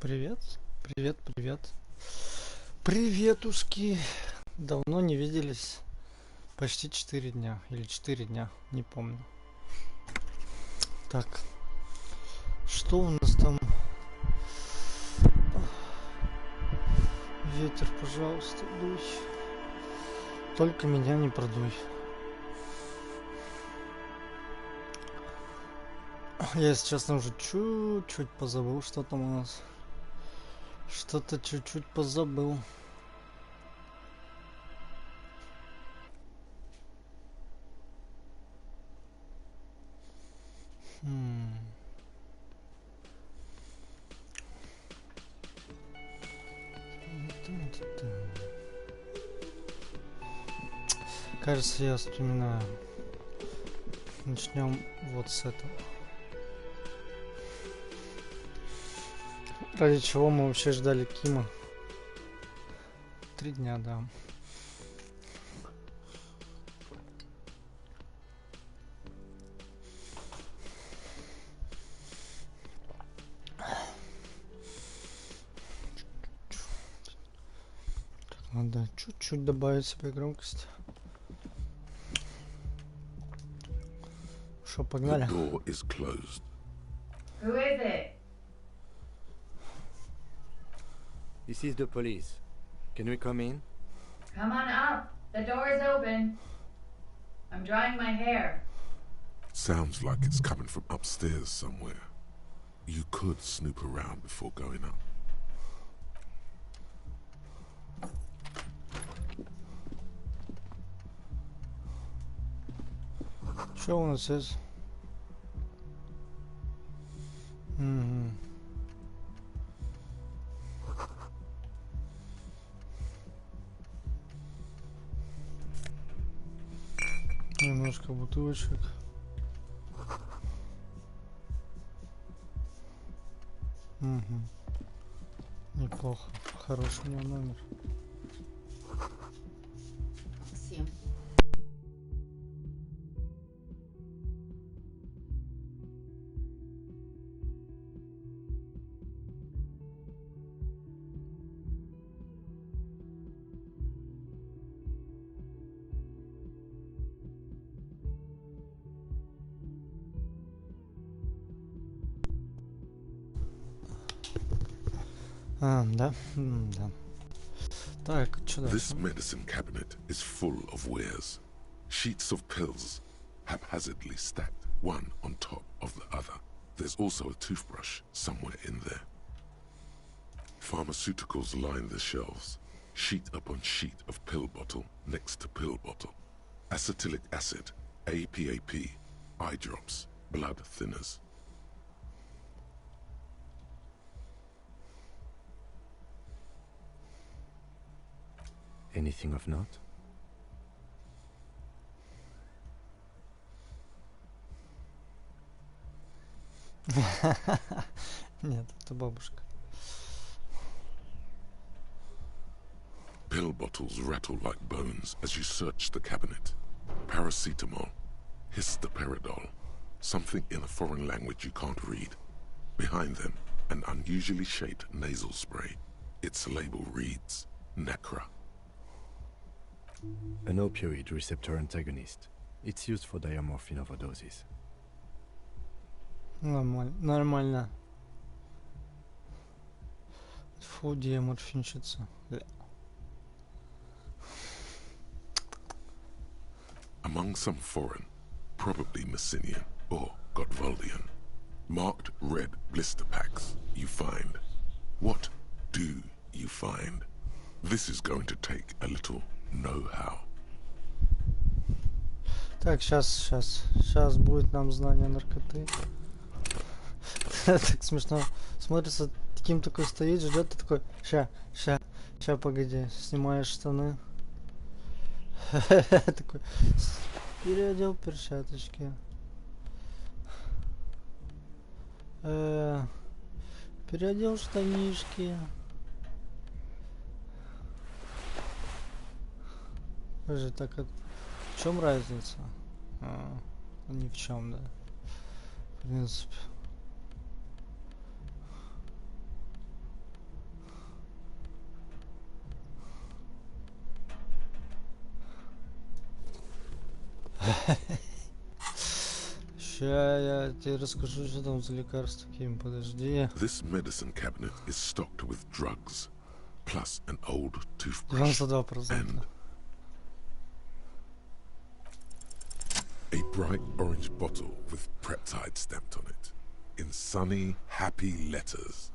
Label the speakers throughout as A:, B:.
A: Привет, привет, привет. Приветушки. Давно не виделись. Почти 4 дня. Или 4 дня, не помню. Так, что у нас там? Ветер, пожалуйста, дуй. Только меня не продуй. Я, если честно, уже чуть-чуть позабыл, что там у нас. Что-то чуть-чуть позабыл. Кажется, я вспоминаю. Начнем вот с этого. Ради чего мы вообще ждали Кима? 3 дня, да. Надо чуть-чуть добавить себе громкость. Что, погнали?
B: The door is closed.
C: Who is it?
D: This is the police. Can we come in?
C: Come on up. The door is open. I'm drying my hair.
B: Sounds like it's coming from upstairs somewhere. You could snoop around before going up.
A: Что у нас есть? Немножко бутылочек. Неплохо. Хороший у него номер.
C: Максим.
A: Да. Да. Так, что дальше?
B: This medicine cabinet is full of wares. Sheets of pills, haphazardly stacked one on top of the other. There's also a toothbrush somewhere in there. Pharmaceuticals line the shelves, sheet upon sheet of pill bottle next to pill bottle. Acetylic acid, APAP, eye drops, blood thinners.
D: Anything of note?
A: Нет, это бабушка.
B: Pill bottles rattle like bones as you search the cabinet. Paracetamol, histoperidol, something in a foreign language you can't read. Behind them, an unusually shaped nasal spray. Its label reads, Necra.
D: An opioid receptor antagonist. It's used for diamorphine overdoses.
A: Нормально. Нормально. Фу, диаморфинщица.
B: Among some foreign, probably Messinian or Godvaldian, marked red blister packs you find. What do you find? This is going to take a little know-how.
A: Так, сейчас будет нам знание наркоты. Так смешно. Смотрится, таким такой стоит, ждет, и такой, ща, погоди, снимаешь штаны. Такой, переодел перчаточки. Переодел штанишки. Подожди, так, в чем разница? Ни в чем, да. В принципе. Ща я тебе расскажу, что там за лекарства, Ким, подожди.
B: This medicine cabinet is stocked with drugs, plus an old toothbrush
A: 92%.
B: and a bright orange bottle with peptide stamped on it, in sunny, happy letters.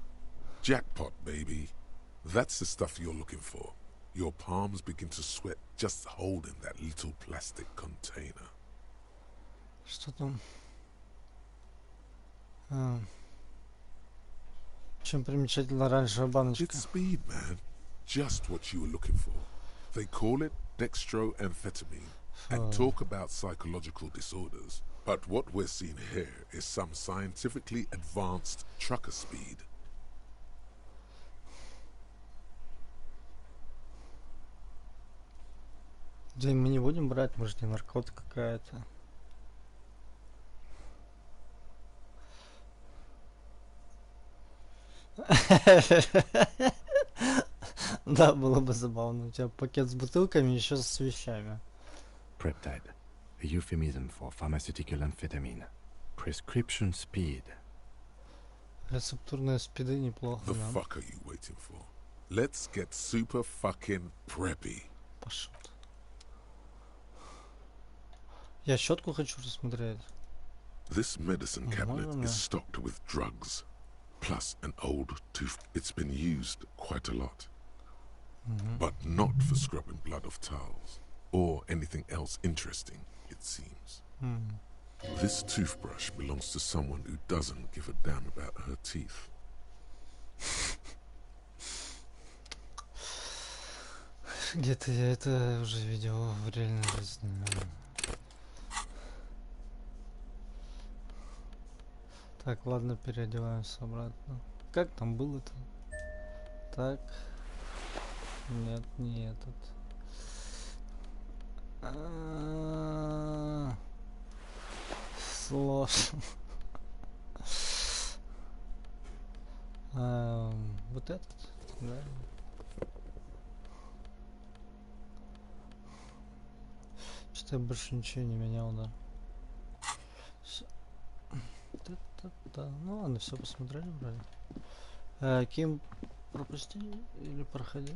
B: Jackpot, baby. That's the stuff you're looking for. Your palms begin to sweat just holding that little plastic container.
A: Что там? Чем примечательна оранжевая баночка?
B: It's speed, man. Just what you were looking for. They call it dextroamphetamine and talk about psychological disorders. But what we're seeing here is some scientifically advanced trucker speed.
A: Да мы не будем брать, может, не наркота какая-то. Да, было бы забавно. У тебя пакет с бутылками, еще с вещами.
D: Peptide, a euphemism for pharmaceutical amphetamine. Prescription speed.
A: Рецептурные спиды неплохо,
B: The
A: да.
B: fuck are you waiting for? Let's get super fucking preppy.
A: Пошел ты. Я щетку хочу рассмотреть.
B: This medicine cabinet
A: Можно?
B: is stocked with drugs, plus an old tooth. It's been used quite a lot, but not for scrubbing blood off towels or anything else interesting, it seems. This toothbrush belongs to someone who doesn't give a damn about her teeth.
A: Где-то я это уже видел в реальной жизни. Так, ладно, переодеваемся обратно. Как там было-то? Так. Нет, не этот. Сложно. Вот этот, да. Что-то я больше ничего не менял, да. Да, ну ладно, все посмотрели вроде. Ким, пропусти или проходи?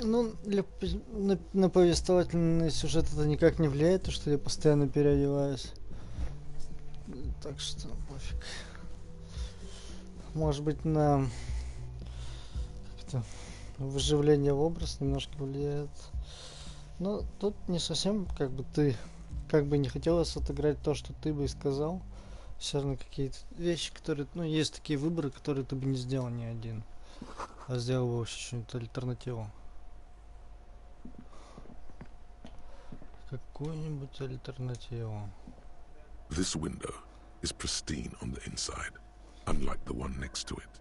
A: Ну, на повествовательный сюжет это никак не влияет, то что я постоянно переодеваюсь. Так что пофиг. Может быть, на как-то выживление в образ немножко влияет. Но тут не совсем, как бы ты, как бы не хотелось отыграть то, что ты бы сказал. Все равно какие-то вещи, которые, ну, есть такие выборы, которые ты бы не сделал ни один. А сделал бы вообще что-нибудь альтернативу. Какую-нибудь альтернативу.
B: This window is pristine on the inside, unlike the one next to it.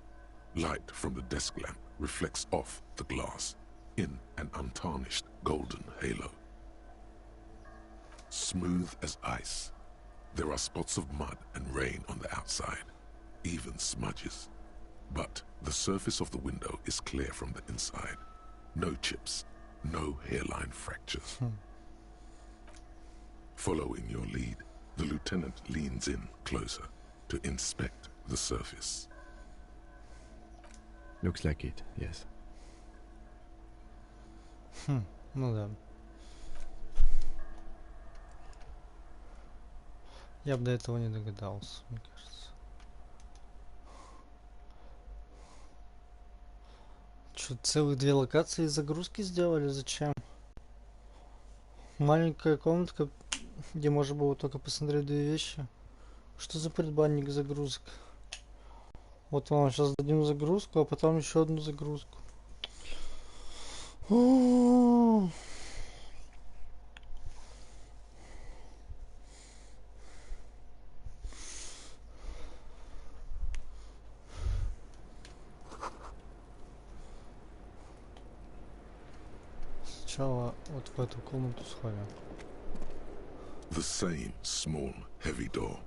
B: Light from the desk lamp reflects off the glass in an untarnished golden halo. Smooth as ice, there are spots of mud and rain on the outside, even smudges. But the surface of the window is clear from the inside. No chips, no hairline fractures. Following your lead, the lieutenant leans in closer to inspect the surface.
D: Looks like it, yes.
A: Ну да. Я бы до этого не догадался, мне кажется. Что, целых 2 локации загрузки сделали? Зачем? Маленькая комнатка, где можно было только посмотреть 2 вещи. Что за предбанник загрузок? Вот вам сейчас дадим загрузку, а потом еще одну загрузку. Сначала вот в эту комнату сходим.
B: The same small, heavy door.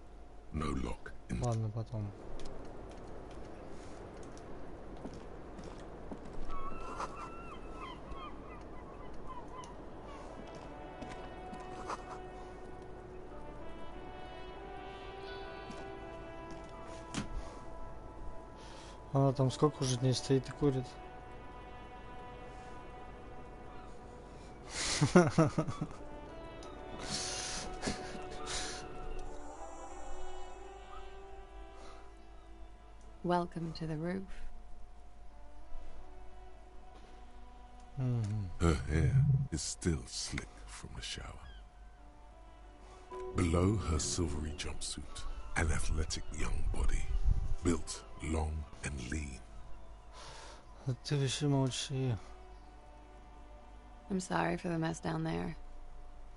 B: No lock in.
A: Ладно, потом. Она там сколько уже дней стоит и курит?
E: Welcome to the roof.
B: Her hair is still slick from the shower. Below her silvery jumpsuit, an athletic young body, built long and lean.
A: Ты вообще молчи.
E: I'm sorry for the mess down there.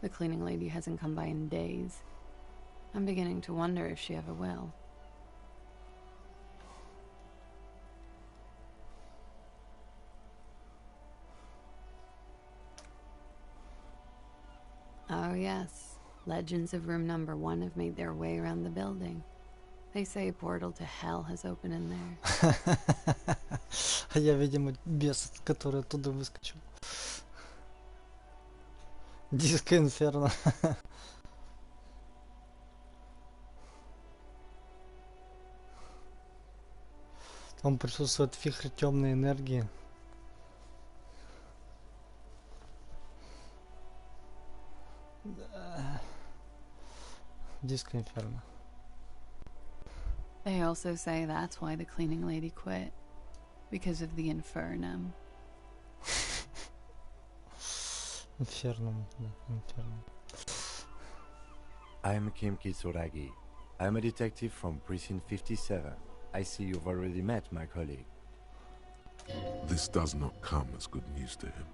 E: The cleaning lady hasn't come by in days. I'm beginning to wonder if she ever will. Oh yes, legends of room number 1 have made their way around the building. They say a portal to hell has opened in there.
A: А я, видимо, бес, который оттуда выскочил. Диско Инферно. Там присутствует вихрь темной энергии. Диско Инферно.
E: They also say that's why the cleaning lady quit. Because of the infernum.
A: Инферно. Инферно.
D: I'm Kim Kitsuragi. I'm a detective from Precinct 57. I see you've already met my colleague.
B: This does not come as good news to him.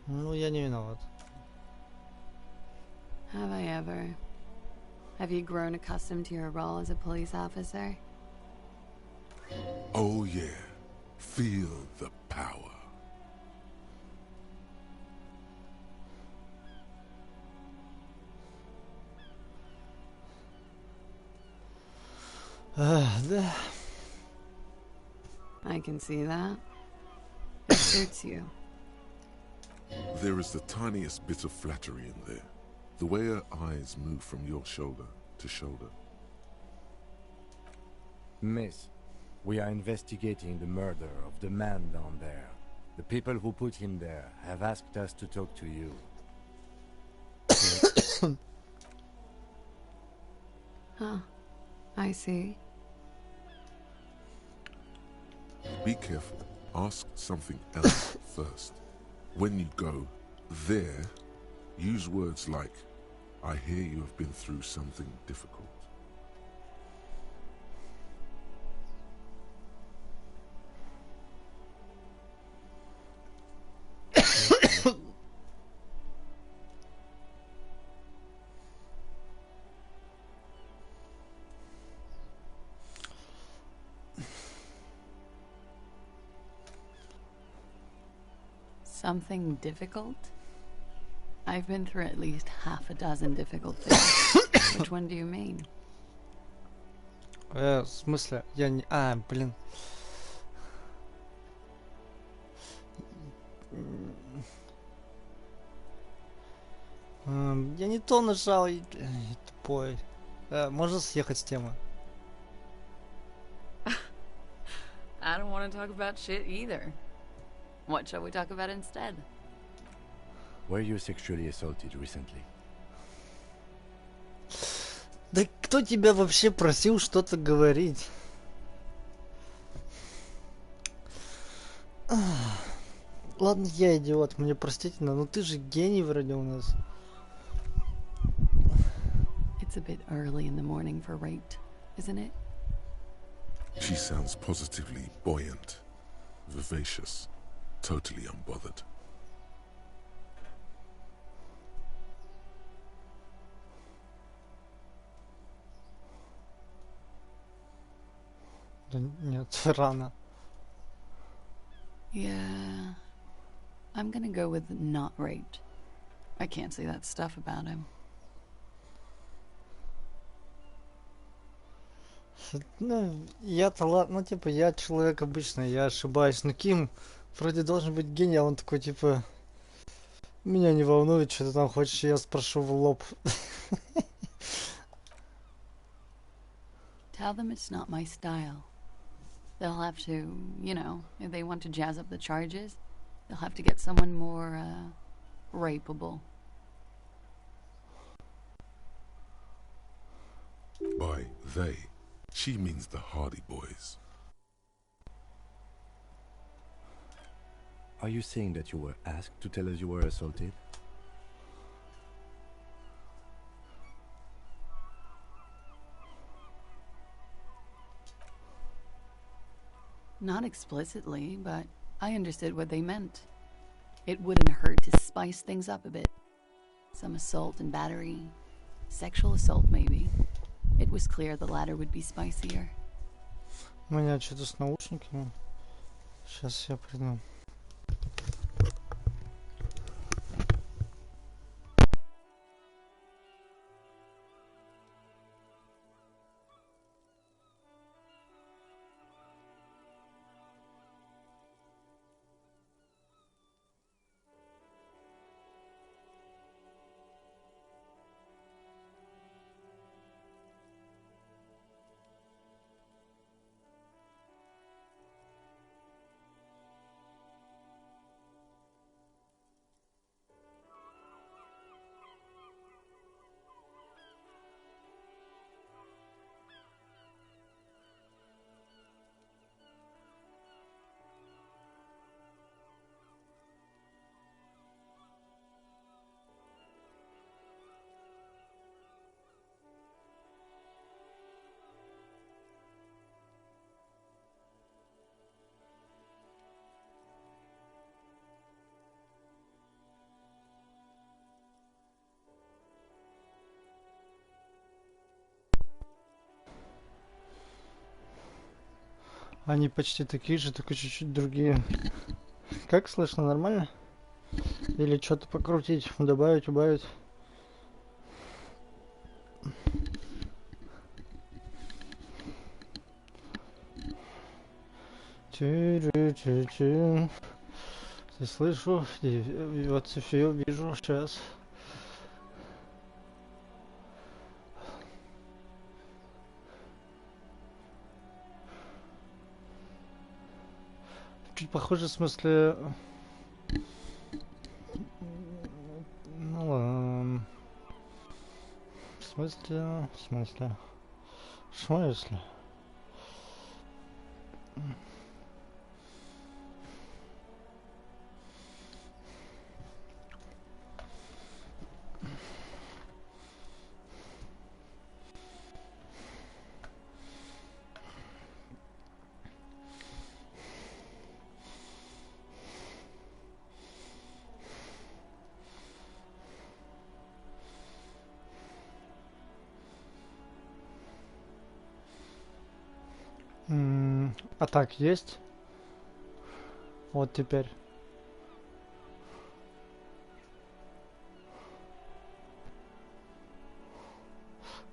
A: Ну, я не виноват.
E: Have I ever? Have you grown accustomed to your role as a police officer?
B: Oh yeah, feel the power.
A: Да.
E: I can see that. It suits you.
B: There is the tiniest bit of flattery in there. The way her eyes move from your shoulder to shoulder.
D: Miss, we are investigating the murder of the man down there. The people who put him there have asked us to talk to you.
E: Huh. I see.
B: Be careful. Ask something else first. When you go there, use words like, I hear you have been through something difficult.
E: Something difficult? I've been through at least half a dozen difficult things. Which one do you mean?
A: В смысле? Я не... блин. Я не то нажал, тупой. Можно съехать с темы?
E: I don't want to talk about shit either. What shall we talk about instead?
D: Were you sexually assaulted recently?
A: Да кто тебя вообще просил что-то говорить? Ладно, я идиот, мне простительно, но ты же гений вроде у нас.
E: It's a bit early in the morning for rate, isn't it?
B: She sounds positively buoyant, vivacious, totally unbothered.
A: Да нет, рано.
E: Yeah. I'm gonna go with not raped. I can't say that stuff about him.
A: Ну, я-то ладно, ну, типа, я человек обычный, я ошибаюсь. Но Ким вроде должен быть гений, а он такой, типа, меня не волнует, что ты там хочешь, я спрошу в лоб.
E: Tell them it's not my style. They'll have to, you know, if they want to jazz up the charges, they'll have to get someone more, rapeable.
B: By they, she means the Hardy Boys.
D: Are you saying that you were asked to tell us you were assaulted?
E: Not explicitly, but I understood what they meant. It wouldn't hurt to spice things up a bit. Some assault and battery. Sexual assault, maybe. It was clear the latter would be spicier.
A: У меня что-то с наушниками. Сейчас я приду. Они почти такие же, только чуть-чуть другие. Как слышно, нормально? Или что-то покрутить, добавить, убавить? Здесь слышу, и вот Софию вижу сейчас. Чуть похоже, в смысле... Ну ладно. В смысле... В смысле... А так есть? Вот теперь.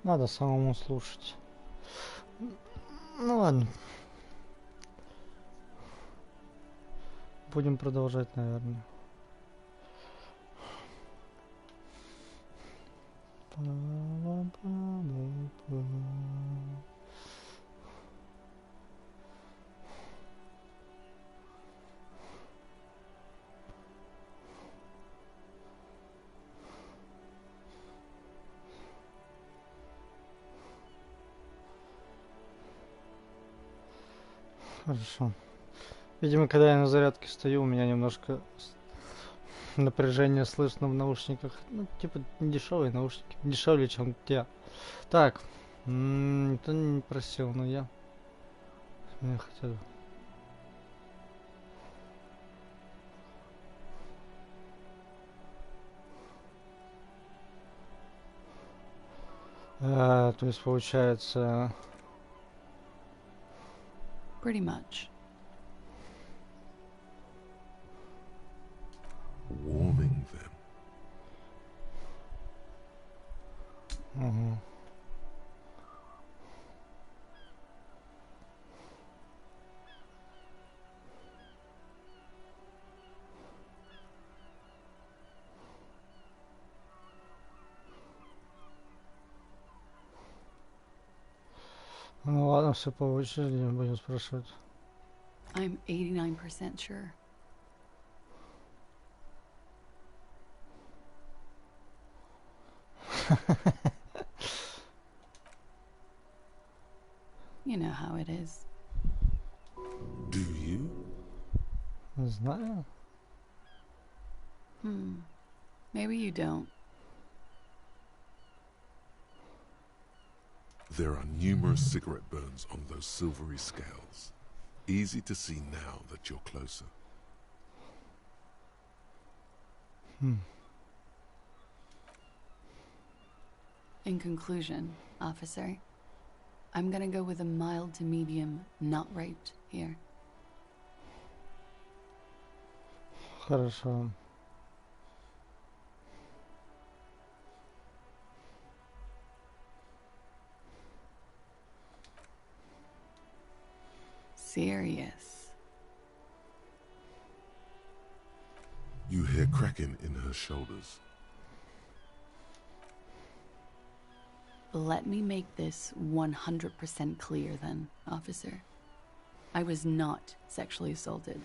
A: Надо самому слушать. Ну ладно. Будем продолжать, наверное. Хорошо. Видимо, когда я на зарядке стою, у меня немножко напряжение слышно в наушниках. Ну, типа, дешевые наушники. Дешевле, чем те. Так. Никто не просил, но я... Мне хотел... то есть, получается...
E: Pretty much.
B: Warming them.
A: Угу. Ну ладно, все по очереди будем спрашивать.
E: I'm 89% sure. You know how it is.
B: Do you?
A: Не знаю.
E: Maybe you don't.
B: There are numerous cigarette burns on those silvery scales. Easy to see now that you're closer.
E: In conclusion, officer, I'm gonna go with a mild to medium not raped here.
A: Хорошо.
E: Serious.
B: You hear cracking in her shoulders.
E: Let me make this 100% clear then, officer. I was not sexually assaulted.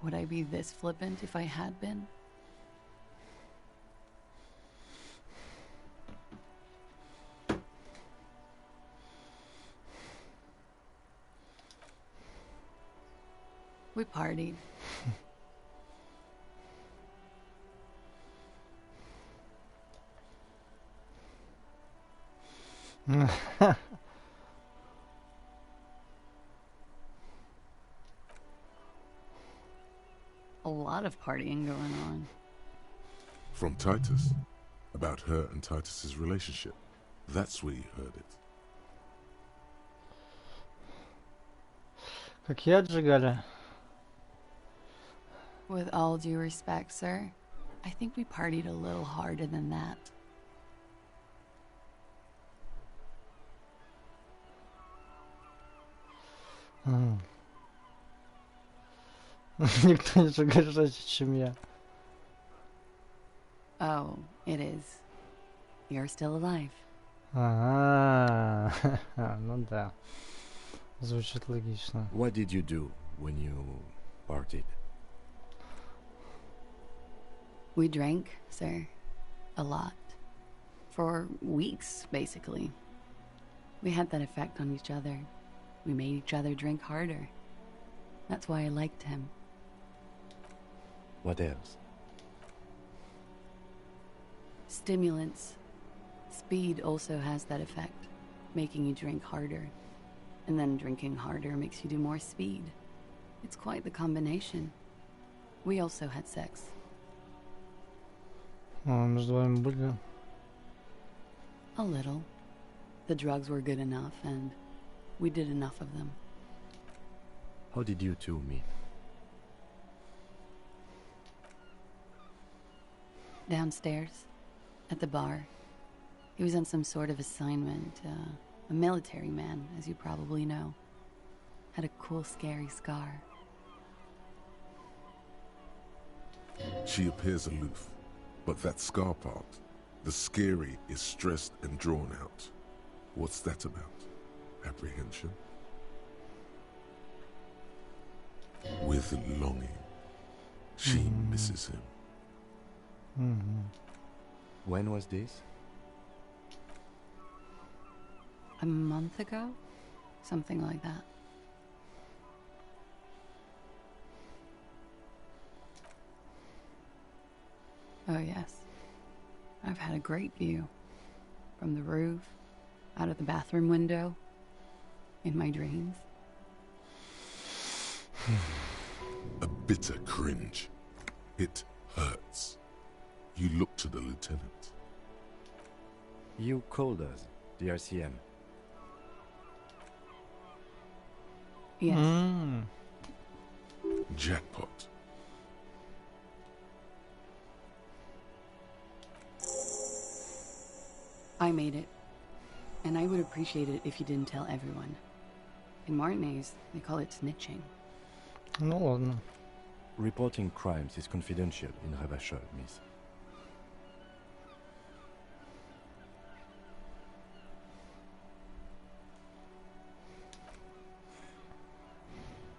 E: Would I be this flippant if I had been? We partied. A lot of partying going on.
B: From Titus. About her and Titus's relationship. That's where you heard it.
A: Какие отжигали?
E: With all due respect, sir, I think we partied a little harder than that.
A: Никто не сжигает жестче, чем я.
E: Oh, it is. You're still alive.
A: Ну да. Звучит логично.
D: What did you do when you partied?
E: We drank, sir. A lot. For weeks, basically. We had that effect on each other. We made each other drink harder. That's why I liked him.
D: What else?
E: Stimulants. Speed also has that effect, making you drink harder. And then drinking harder makes you do more speed. It's quite the combination. We also had sex.
A: Между вами были.
E: A little. The drugs were good enough, and we did enough of them.
D: How did you two meet?
E: Downstairs, at the bar. He was on some sort of assignment. A military man, as you probably know. Had a cool, scary scar.
B: She appears aloof, but that scar part, the scary, is stressed and drawn out. What's that about? Apprehension? With longing. She misses him.
D: When was this?
E: A month ago? Something like that. Oh, yes. I've had a great view. From the roof, out of the bathroom window, in my dreams.
B: A bitter cringe. It hurts. You look to the lieutenant.
D: You called us, the RCM.
E: Yes.
B: Jackpot.
E: I made it. And I would appreciate it if you didn't tell everyone. In Martinez, they call it snitching.
A: Ну ладно.
D: Reporting crimes is confidential in Ravachol, miss.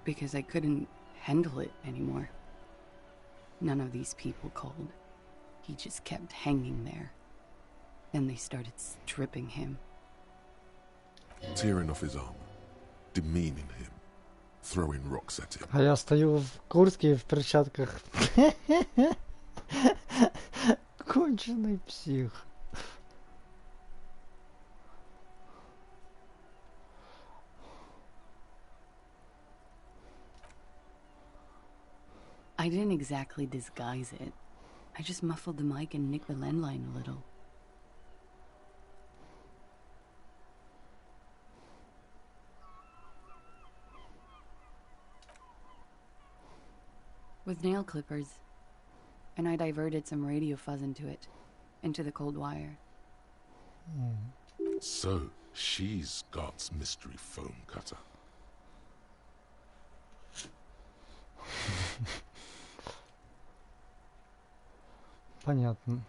E: because I couldn't handle it anymore. None of these people called. He just kept hanging there. Then they started stripping him.
B: Tearing off his armor, demeaning him, throwing rocks at him.
A: А я стою в куртке и в перчатках. Конченый псих.
E: I didn't exactly disguise it. I just muffled the mic and nicked the landline a little. With nail clippers. And I diverted some radio fuzz into it. Into the cold wire.
B: So, she's God's mystery foam cutter.
A: Понятно.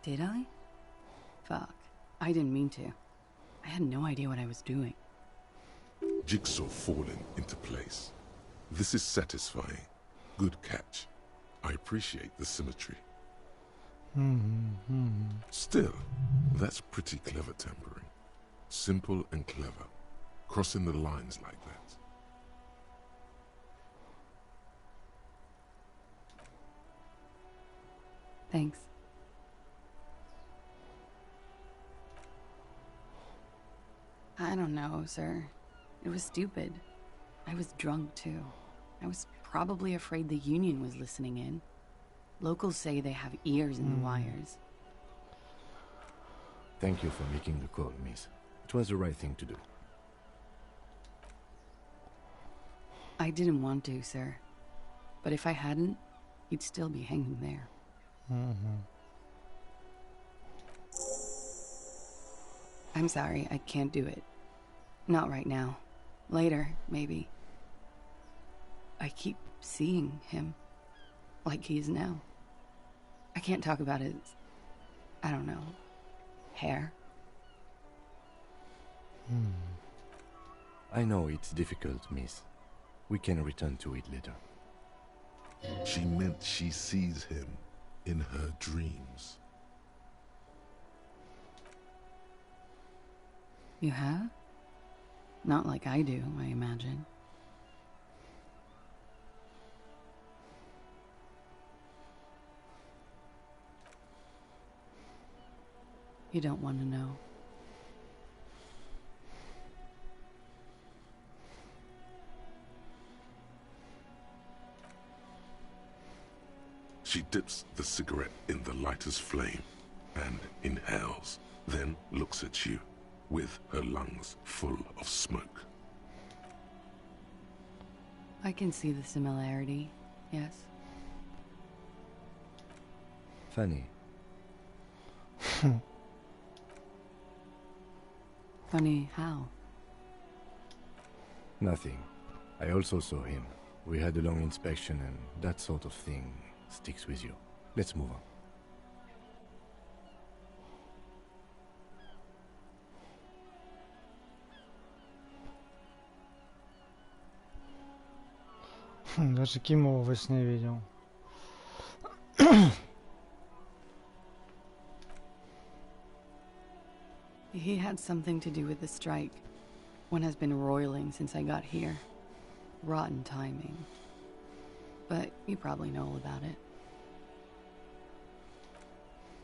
E: Did I? Fuck. I didn't mean to. I had no idea what I was doing.
B: Jigsaw falling into place. This is satisfying. Good catch. I appreciate the symmetry. Still, that's pretty clever tempering. Simple and clever. Crossing the lines like that.
E: Thanks. I don't know, sir. It was stupid. I was drunk, too. I was probably afraid the Union was listening in. Locals say they have ears in the wires.
D: Thank you for making the call, miss. It was the right thing to do.
E: I didn't want to, sir. But if I hadn't, he'd still be hanging there. I'm sorry, I can't do it. Not right now. Later, maybe. I keep seeing him. Like he is now. I can't talk about his... I don't know... hair.
D: I know it's difficult, miss. We can return to it later.
B: She meant she sees him in her dreams.
E: You have? Not like I do, I imagine. You don't want to know.
B: She dips the cigarette in the lighter's flame and inhales, then looks at you with her lungs full of smoke.
E: I can see the similarity, yes.
D: Funny.
E: Funny how?
D: Nothing. I also saw him. We had a long inspection and that sort of thing sticks with you. Let's move on.
A: Даже Кимова во сне видел.
E: He had something to do with the strike. One has been roiling since I got here. Rotten timing. But you probably know all about it.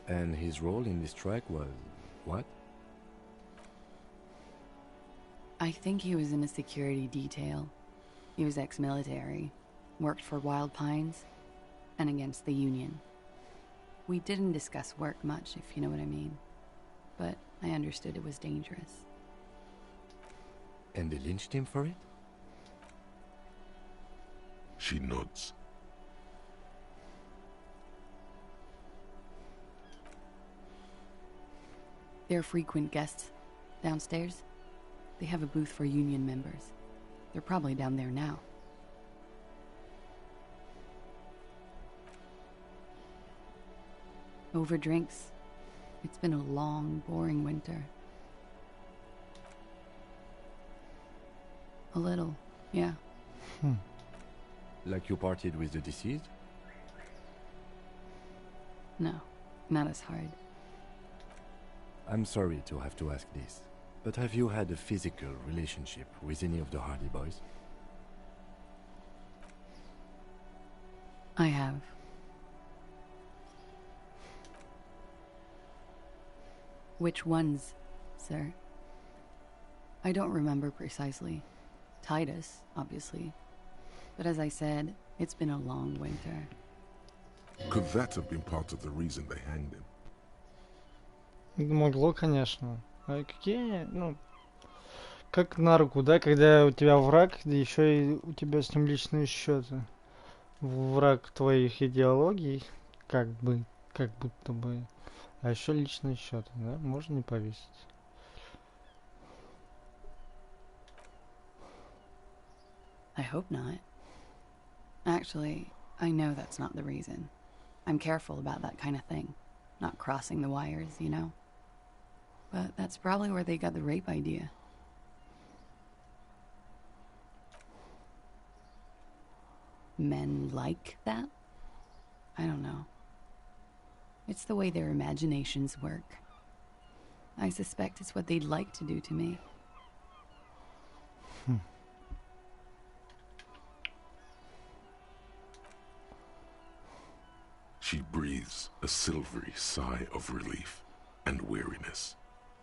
D: And his role in this strike was... what?
E: I think he was in a security detail. He was ex-military. Worked for Wild Pines. And against the Union. We didn't discuss work much, if you know what I mean. But I understood it was dangerous.
D: And they lynched him for it?
B: She nods.
E: They're frequent guests. Downstairs, they have a booth for Union members. They're probably down there now. Over drinks. It's been a long, boring winter. A little, yeah.
D: Like you partied with the deceased?
E: No, not as hard.
D: I'm sorry to have to ask this, but have you had a physical relationship with any of the Hardy Boys?
E: I have. Which ones, sir? I don't remember precisely. Titus, obviously. But as I said, it's been a long winter.
B: Could that have been part of the reason they hanged him?
A: Могло, конечно. А какие, ну, как на руку, да, когда у тебя враг, да еще и у тебя с ним личные счеты. Враг твоих идеологий, как бы, как будто бы. А еще личные счеты, да, можно не повесить.
E: I hope not. Actually, I know that's not the reason. I'm careful about that kind of thing. Not crossing the wires, you know? But that's probably where they got the rape idea. Men like that? I don't know. It's the way their imaginations work. I suspect it's what they'd like to do to me.
B: She breathes a silvery sigh of relief and weariness.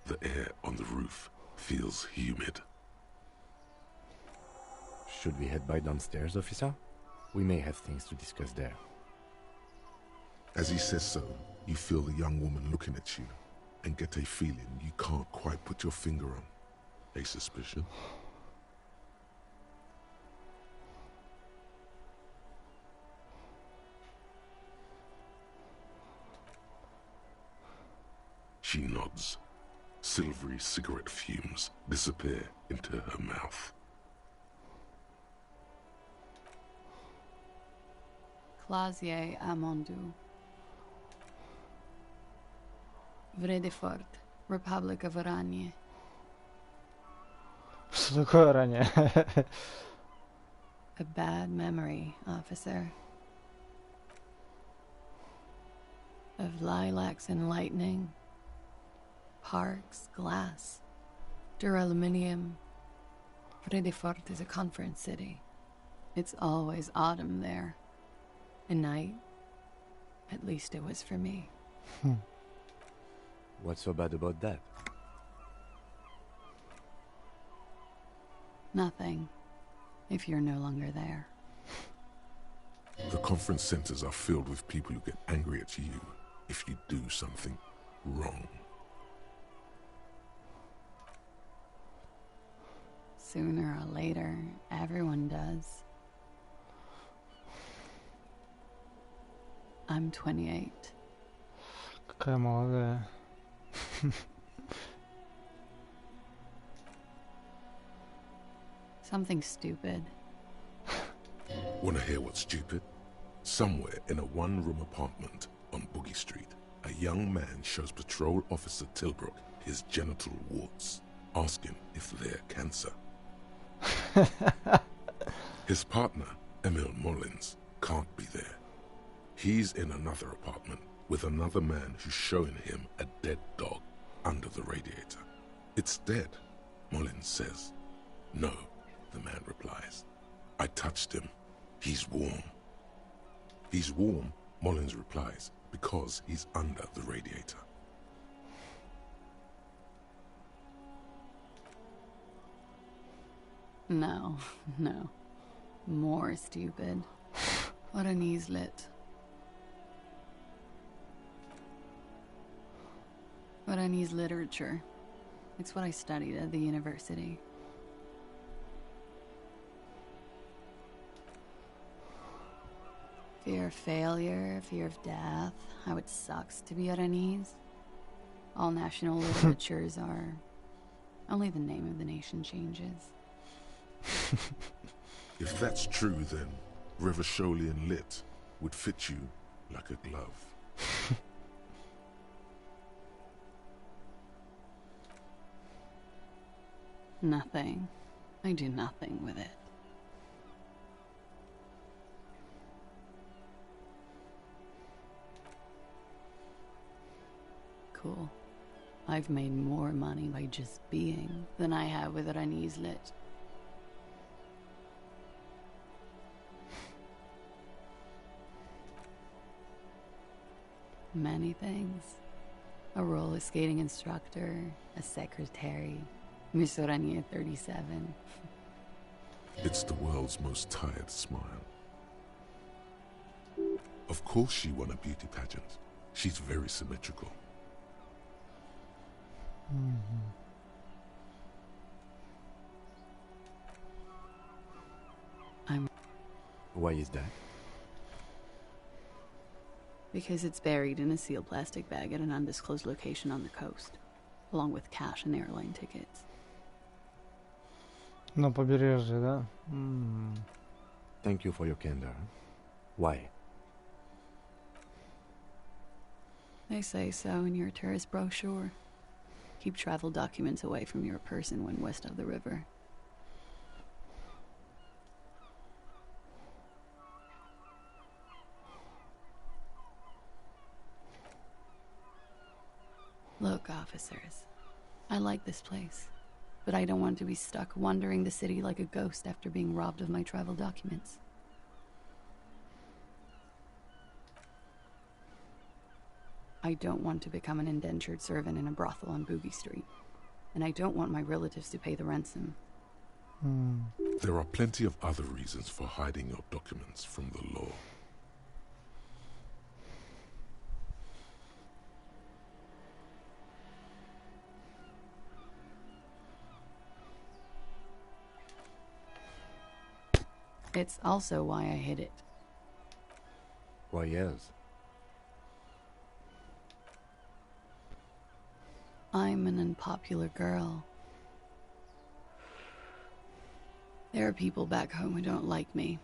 B: The air on the roof feels humid.
D: Should we head by downstairs, officer? We may have things to discuss there.
B: As he says so, you feel the young woman looking at you and get a feeling you can't quite put your finger on. A suspicion? She nods. Silvery cigarette fumes disappear into her mouth.
E: Clasier Amondu. Vredefort, Republic of Oranje.
A: Что такое ранее?
E: A bad memory, officer. Of lilacs and lightning. Parks, glass, duraluminium. Vredefort is a conference city. It's always autumn there. A night. At least it was for me.
D: What's so bad about that?
E: Nothing. If you're no longer there.
B: The conference centers are filled with people who get angry at you if you do something wrong.
E: Sooner or later, everyone does. I'm 28.
A: Какая молодая.
E: Something stupid.
B: Wanna hear what's stupid? Somewhere in a one-room apartment on Boogie Street, a young man shows Patrol Officer Tilbrook his genital warts, asking if they're cancer. His partner, Emil Mullins, can't be there. He's in another apartment with another man who's showing him a dead dog under the radiator. It's dead, Mullins says. No, the man replies. I touched him. He's warm. He's warm, Mullins replies, because he's under the radiator.
E: No, no. More stupid. What a lit. Oranese literature. It's what I studied at the university. Fear of failure, fear of death, how it sucks to be Oranese. All national literatures are... Only the name of the nation changes.
B: If that's true, then Revacholian Lit would fit you like a glove.
E: Nothing. I do nothing with it. Cool. I've made more money by just being than I have with Rani's lit. Many things. A roller skating instructor, a secretary, Miss Orania 37.
B: It's the world's most tired smile. Of course she won a beauty pageant. She's very symmetrical.
D: Why is that?
E: Because it's buried in a sealed plastic bag at an undisclosed location on the coast, along with cash and airline tickets.
A: На побережье, да?
D: Thank you for your candor. Why?
E: They say so in your tourist brochure. Keep travel documents away from your person when west of the river. Look, officers, I like this place, but I don't want to be stuck wandering the city like a ghost after being robbed of my travel documents. I don't want to become an indentured servant in a brothel on Boogie Street, and I don't want my relatives to pay the ransom.
B: There are plenty of other reasons for hiding your documents from the law.
E: It's also why I hid it.
D: Why, yes.
E: I'm an unpopular girl. There are people back home who don't like me.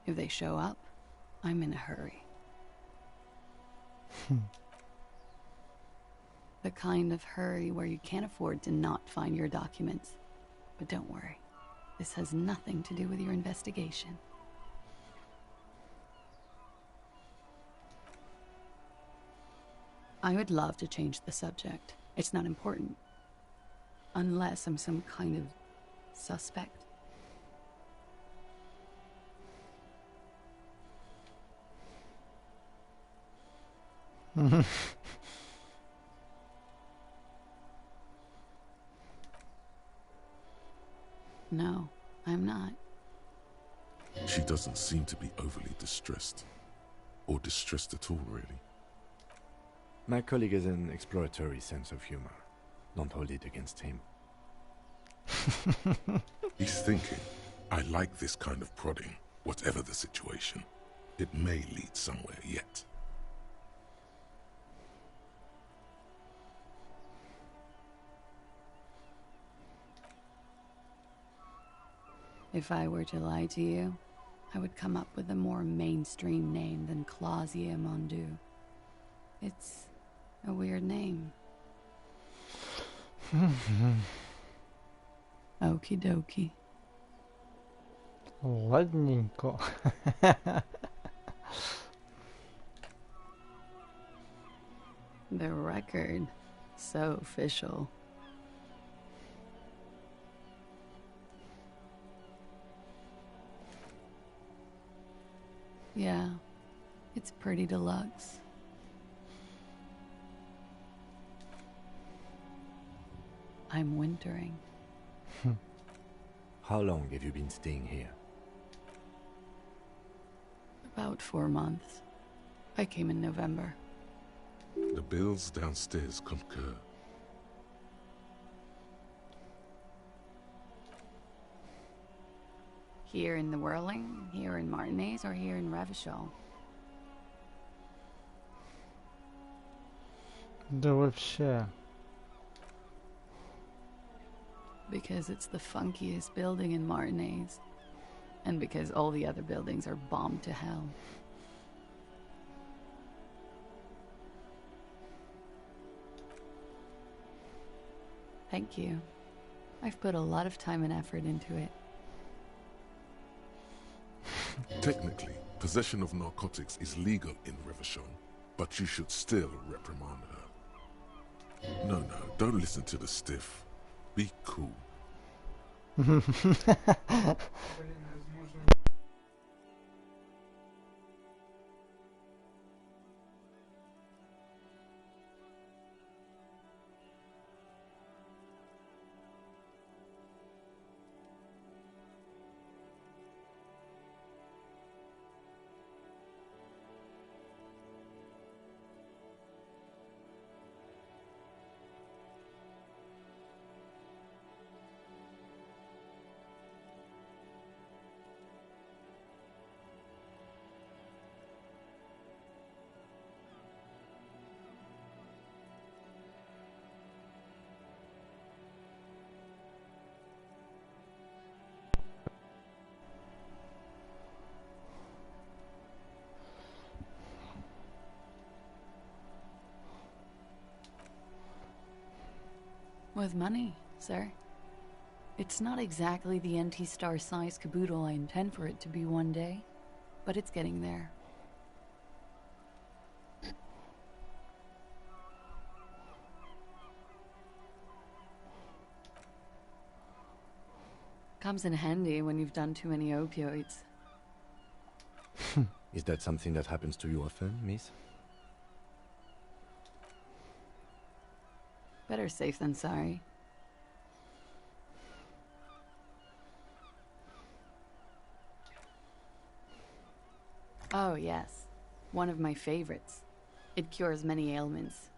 E: If they show up, I'm in a hurry. The kind of hurry where you can't afford to not find your documents. But don't worry, this has nothing to do with your investigation. I would love to change the subject. It's not important. Unless I'm some kind of suspect. No, I'm not.
B: She doesn't seem to be overly distressed. Or distressed at all, really.
D: My colleague has an exploratory sense of humor. Don't hold it against him.
B: He's thinking, I like this kind of prodding, whatever the situation. It may lead somewhere yet.
E: If I were to lie to you, I would come up with a more mainstream name than Clausia Mondu. It's a weird name. Okie dokie.
A: Ладненько.
E: The record. So official. Yeah, it's pretty deluxe. I'm wintering.
D: How long have you been staying here?
E: About 4 months. I came in November.
B: The bills downstairs concur.
E: Here in the Whirling, here in Martinez, or here in Revachol?
A: Да вообще.
E: Because it's the funkiest building in Martinez. And because all the other buildings are bombed to hell. Thank you. I've put a lot of time and effort into it.
B: Technically, possession of narcotics is legal in Revachon, but you should still reprimand her. No, don't listen to the stiff. Be cool.
E: With money, sir. It's not exactly the NT-star size caboodle I intend for it to be one day, but it's getting there. Comes in handy when you've done too many opioids.
D: Is that something that happens to you often, miss?
E: Better safe than sorry. Oh, yes. One of my favorites. It cures many ailments.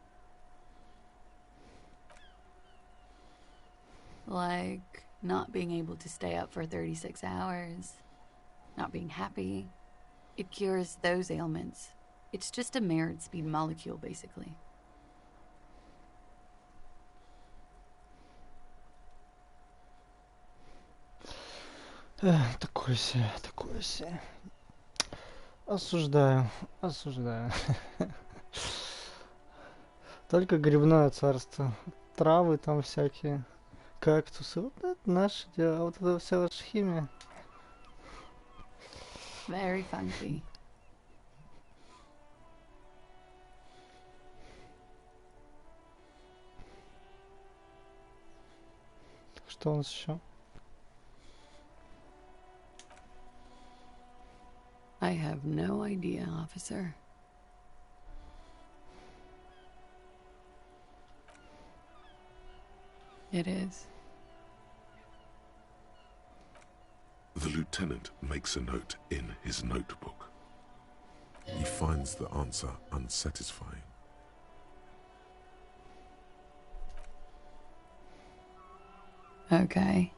E: Like not being able to stay up for 36 hours, not being happy. It cures those ailments. It's just a mirrored speed molecule, basically.
A: Такое себе. Осуждаю. Только грибное царство. Травы там всякие, кактусы. Вот это наше дело. А вот это вся ваша химия.
E: Very funky.
A: Что у нас еще?
E: I have no idea, officer. It is.
B: The lieutenant makes a note in his notebook. He finds the answer unsatisfying.
E: Okay.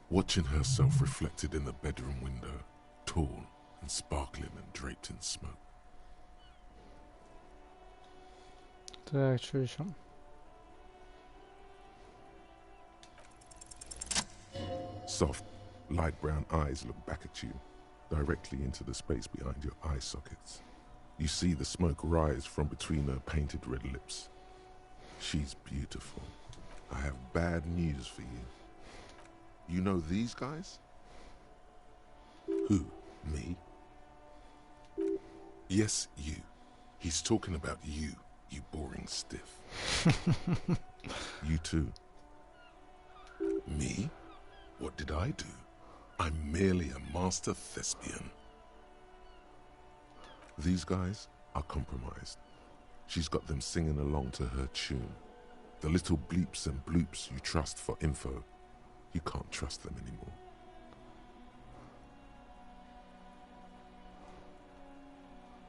B: Watching herself reflected in the bedroom window, tall and sparkling and draped in smoke.
A: Так, что еще?
B: Soft, light brown eyes look back at you, directly into the space behind your eye sockets. You see the smoke rise from between her painted red lips. She's beautiful. I have bad news for you. You know these guys? Who? Me? Yes, you. He's talking about you, you boring stiff. You too. Me? What did I do? I'm merely a master thespian. These guys are compromised. She's got them singing along to her tune. The little bleeps and bloops you trust for info, you can't trust them anymore.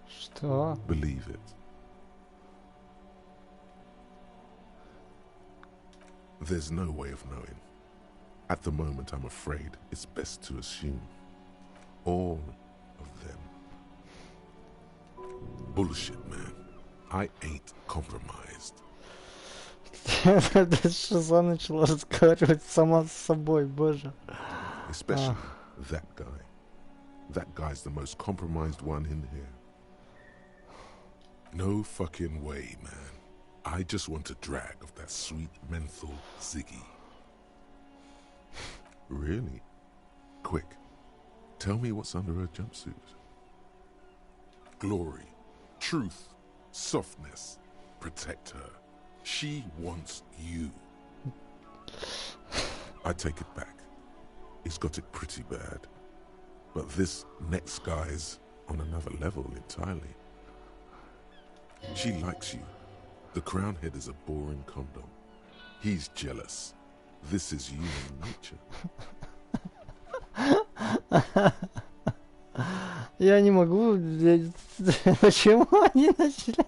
A: Что?
B: Believe it. There's no way of knowing. At the moment, I'm afraid it's best to assume. All of them. Bullshit, man. I ain't compromised.
A: Шиза начала разговаривать сама с собой, боже.
B: Especially that guy. That guy's the most compromised one in here. No fucking way, man. I just want a drag of that sweet menthol Ziggy. Really? quick. Tell me what's under her jumpsuit. Glory, truth, softness. Protect her. She wants you. I take it back. He's got it pretty bad. But this next guy's on another level entirely. She likes you. The crown head is a boring condom. He's jealous. This is human nature.
A: Я не могу... Почему они начали...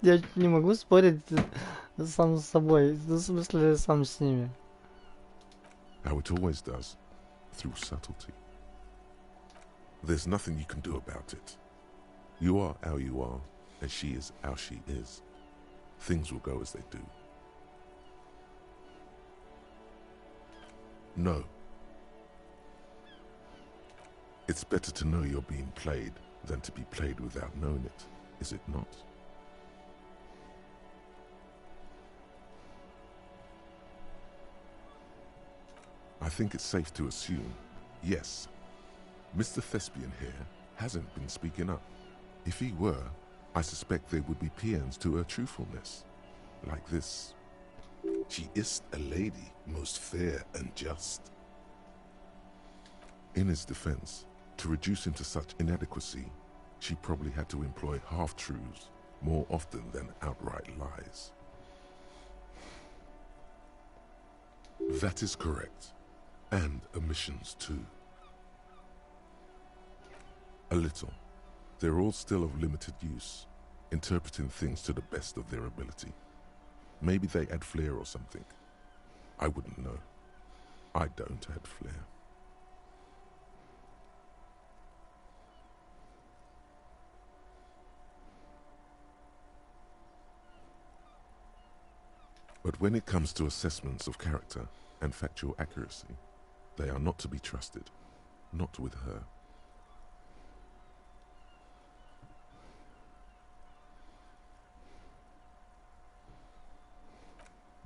A: Я не могу спорить сам с собой. В смысле, сам с ними.
B: How it always does. Through subtlety. There's nothing you can do about it. You are how you are, and she is how she is. Things will go as they do. No. It's better to know you're being played than to be played without knowing it, is it not? I think it's safe to assume, yes, Mr. Thespian here hasn't been speaking up. If he were, I suspect there would be paeans to her truthfulness. Like this. She is a lady, most fair and just. In his defense, to reduce him to such inadequacy, she probably had to employ half-truths more often than outright lies. That is correct. And omissions too. A little. They're all still of limited use, interpreting things to the best of their ability. Maybe they add flair or something. I wouldn't know. I don't add flair. But when it comes to assessments of character and factual accuracy, they are not to be trusted, not with her.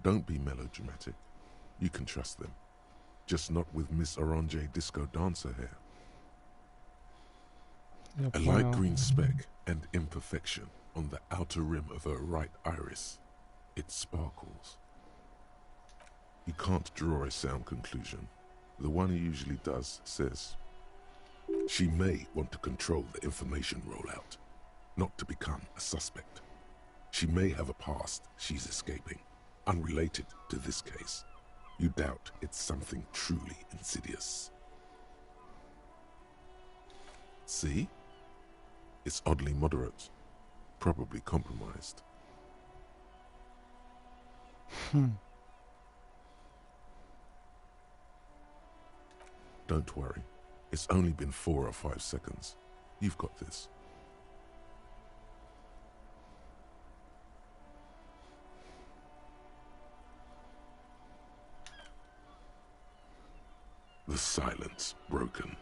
B: Don't be melodramatic. You can trust them. Just not with Miss Orange Disco Dancer here. A light green speck and imperfection on the outer rim of her right iris. It sparkles. You can't draw a sound conclusion. The one who usually does says, she may want to control the information rollout, not to become a suspect. She may have a past she's escaping, unrelated to this case. You doubt it's something truly insidious. See? It's oddly moderate, probably compromised. Don't worry. It's only been 4 or 5 seconds. You've got this. The silence broken.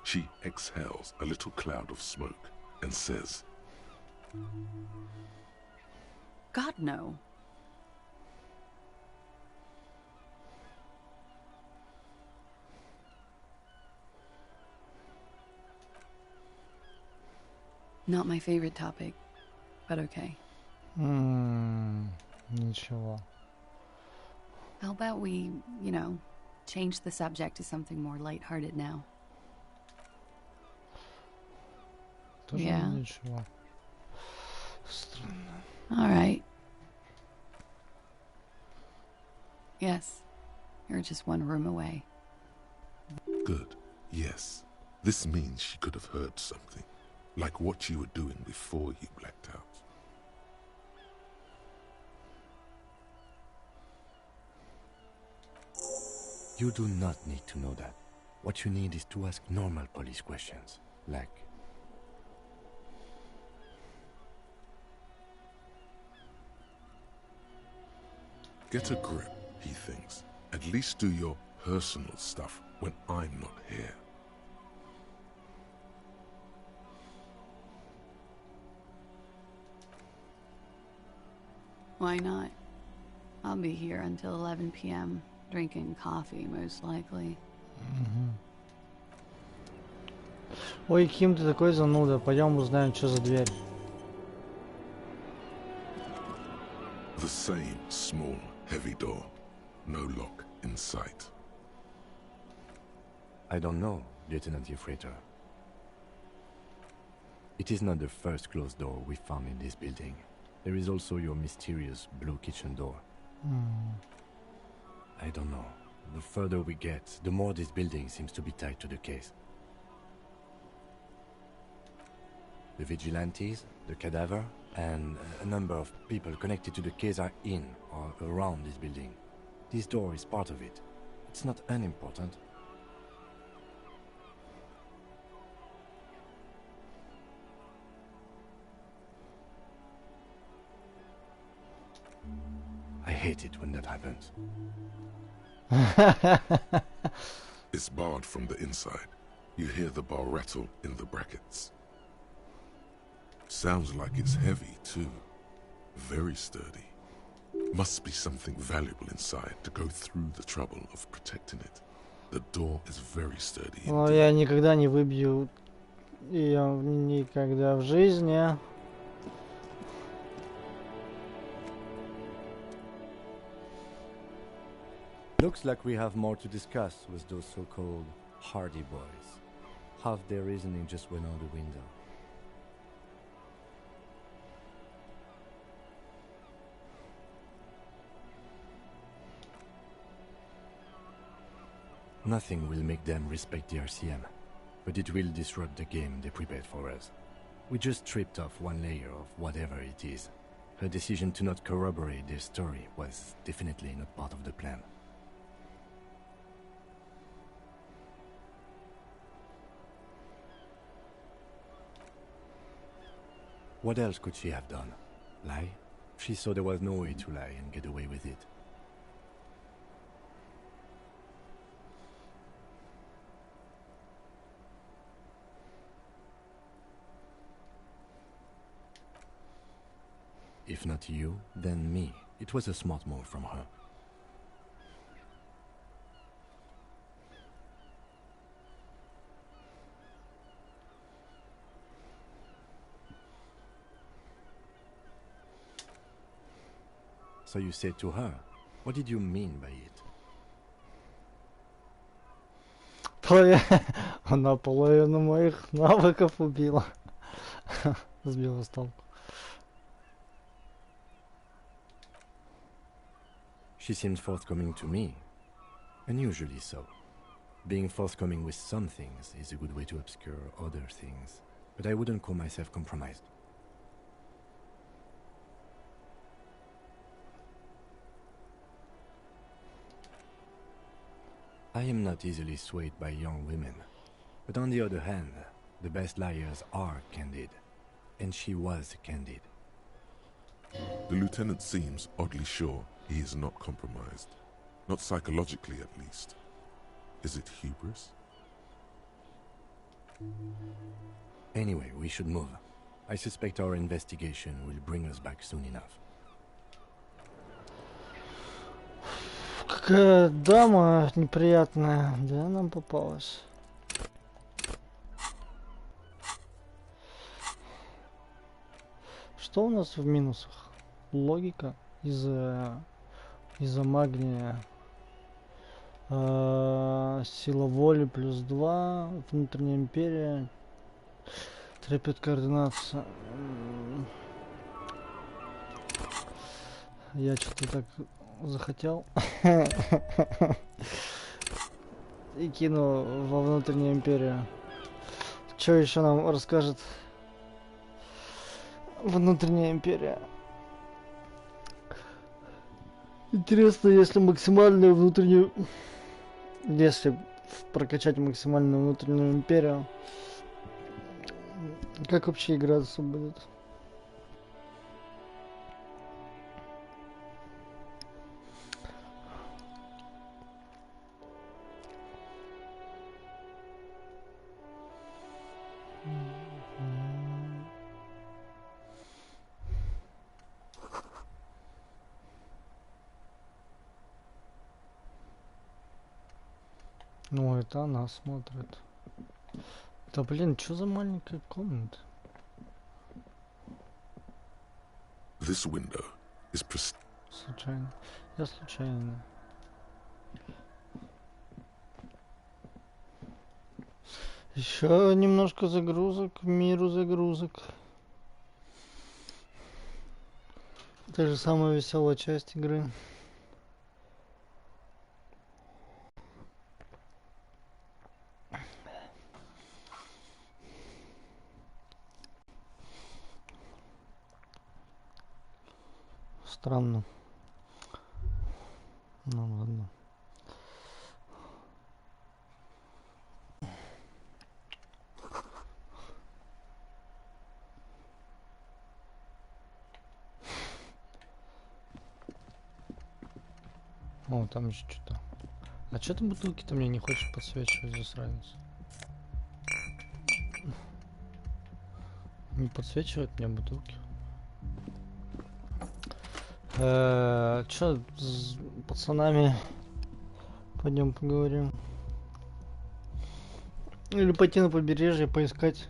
B: She exhales a little cloud of smoke and says,
E: God, no. Not my favorite topic, but okay.
A: Ничего.
E: How about we, change the subject to something more lighthearted now?
A: Тоже
E: Yeah.
A: ничего. Странно.
E: All right. Yes, you're just one room away.
B: good, yes. This means she could have heard something, like what you were doing before you blacked out.
D: You do not need to know that. What you need is to ask normal police questions, like...
B: Get a grip, he thinks. At least do your personal stuff when I'm not here.
E: Why not? I'll be here until 11 p.m., drinking coffee, most likely.
A: Ой, Ким, ты такой зануда. Пойдем узнаем, что за дверь.
B: The same small, heavy door. No lock in sight.
D: I don't know, Lieutenant Yefreiter. It is not the first closed door we found in this building. There is also your mysterious blue kitchen door. I don't know. The further we get, the more this building seems to be tied to the case. The vigilantes, the cadaver, and a number of people connected to the case are in or around this building. This door is part of it. It's not unimportant. I hate it when that happens.
B: It's barred from the inside. You hear the bar rattle in the brackets. Sounds like it's heavy, too. Very sturdy. Must be something valuable inside to go through the trouble of protecting it. The door is very sturdy
A: Но
B: indeed.
A: я никогда не выбью ее, никогда в жизни.
D: Looks like we have more to discuss with those so-called Hardy Boys. Half their reasoning just went out the window. Nothing will make them respect the RCM, but it will disrupt the game they prepared for us. We just stripped off one layer of whatever it is. Her decision to not corroborate their story was definitely not part of the plan. What else could she have done? Lie? She saw there was no way to lie and get away with it. If not you, then me. It was a smart move from her. So you said to her, what did you mean by it?
A: Она половину моих навыков убила. Сбила с толку.
D: She seems forthcoming to me. Unusually so. Being forthcoming with some things is a good way to obscure other things. But I wouldn't call myself compromised. I am not easily swayed by young women. But on the other hand, the best liars are candid. And she was candid.
B: The lieutenant seems oddly sure he is not compromised. Not psychologically, at least. Is it hubris?
D: Anyway, we should move. I suspect our investigation will bring us back soon enough.
A: Какая дама неприятная, да, нам попалась. Что у нас в минусах? Логика из-за магния. Сила воли +2, внутренняя империя, трепет координация. Я что-то так захотел и кину во внутреннюю империю. Что еще нам расскажет внутренняя империя? Интересно, если максимальную внутреннюю... Если прокачать максимальную внутреннюю империю, как вообще играться будет? Ну, это она смотрит. Да блин, что за маленькая комната?
B: This window is pres-
A: Случайно. Я случайно. Еще немножко загрузок, миру загрузок. Это же самая веселая часть игры. Странно. Ну ладно. О, там еще что-то. А что ты бутылки-то мне не хочешь подсвечивать, засранец? Не подсвечивает мне бутылки. Чё с пацанами пойдем поговорим? Или пойти на побережье поискать?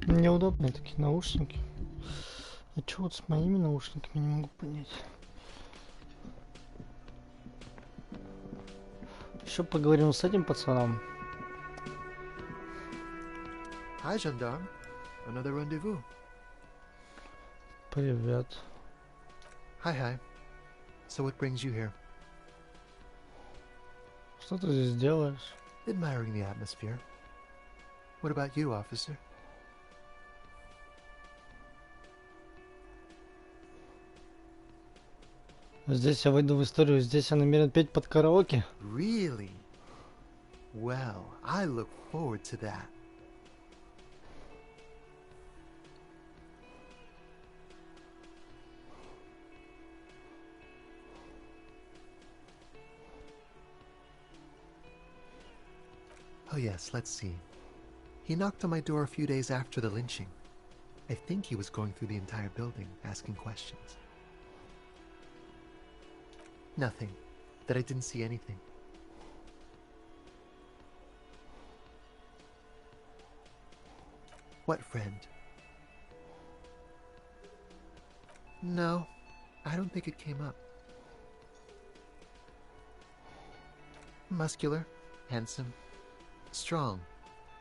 A: Неудобные такие наушники. А чё вот с моими наушниками не могу понять. Еще поговорим с этим пацаном.
F: Hi, gendarme. Another rendezvous.
A: Привет.
F: Hi. So what brings you here?
A: Что ты здесь делаешь?
F: Admiring the atmosphere. What about you, officer?
A: Здесь я войду в историю, здесь я намерен петь под караоке.
F: Really? Well, I look forward to that. Oh yes, let's see. He knocked on my door a few days after the lynching. I think he was going through the entire building, asking questions. Nothing. That I didn't see anything. What friend? No, I don't think it came up. Muscular, handsome, strong,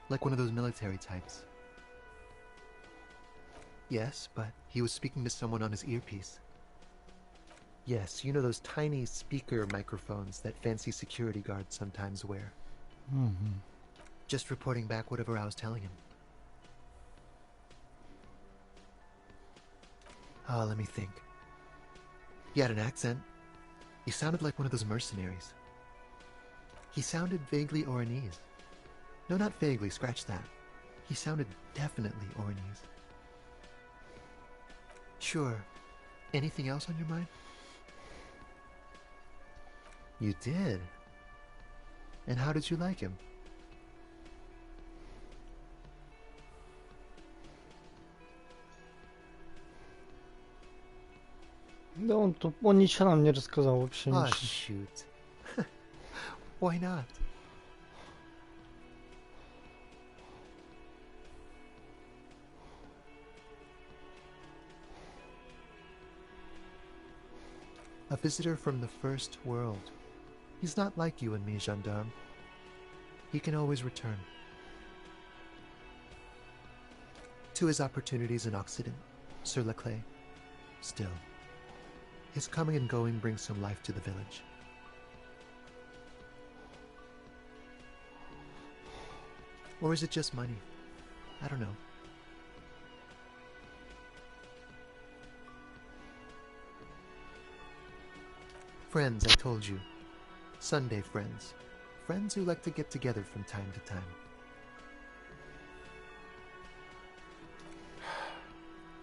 F: like one of those military types. Yes, but he was speaking to someone on his earpiece. Yes, you know those tiny speaker microphones that fancy security guards sometimes wear.
A: Угу.
F: Just reporting back whatever I was telling him. Let me think. He had an accent. He sounded like one of those mercenaries. He sounded vaguely Oranese. No, not vaguely, scratch that. He sounded definitely Oranese. Sure. Anything else on your mind? You did? And how did you like him?
A: Да он ничего нам не рассказал вообще.
F: Ah,
A: Ничего.
F: shoot. Why not? A visitor from the first world. He's not like you and me, gendarme. He can always return. To his opportunities in Occident, sur la clé. Still, his coming and going brings some life to the village. Or is it just money? I don't know. Friends, I told you. Sunday friends. Friends who like to get together from time to time.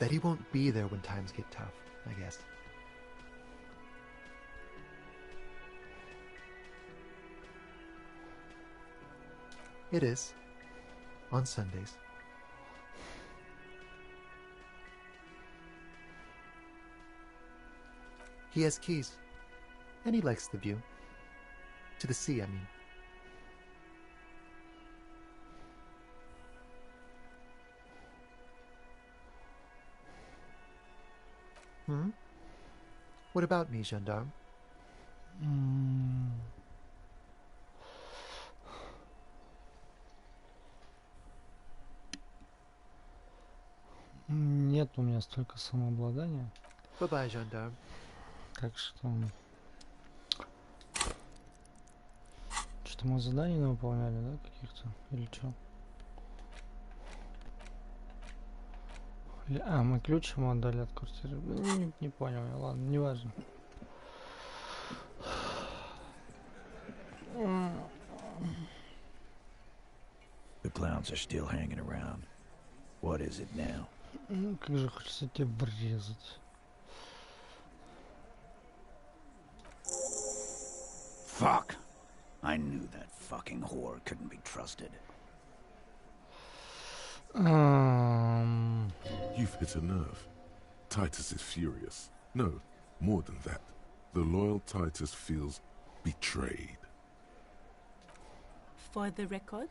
F: That he won't be there when times get tough, I guess. It is. On Sundays. He has keys. And he likes the view. To the sea, I mean. Hmm? What about me, gendarme?
A: Нет у меня столько самообладания.
F: Bye-bye, gendarme.
A: Так что... Что-то мы задания не выполняли, да, каких-то? Или что? А, мы ключ ему отдали от квартиры. Не понял я, ладно, неважно.
G: The clowns are still hanging around. What is it now?
A: Как же хочется тебе врезать.
G: Fuck! I knew that fucking whore couldn't be trusted.
B: You've hit a nerve. Titus is furious. No, more than that. The loyal Titus feels betrayed.
H: For the record,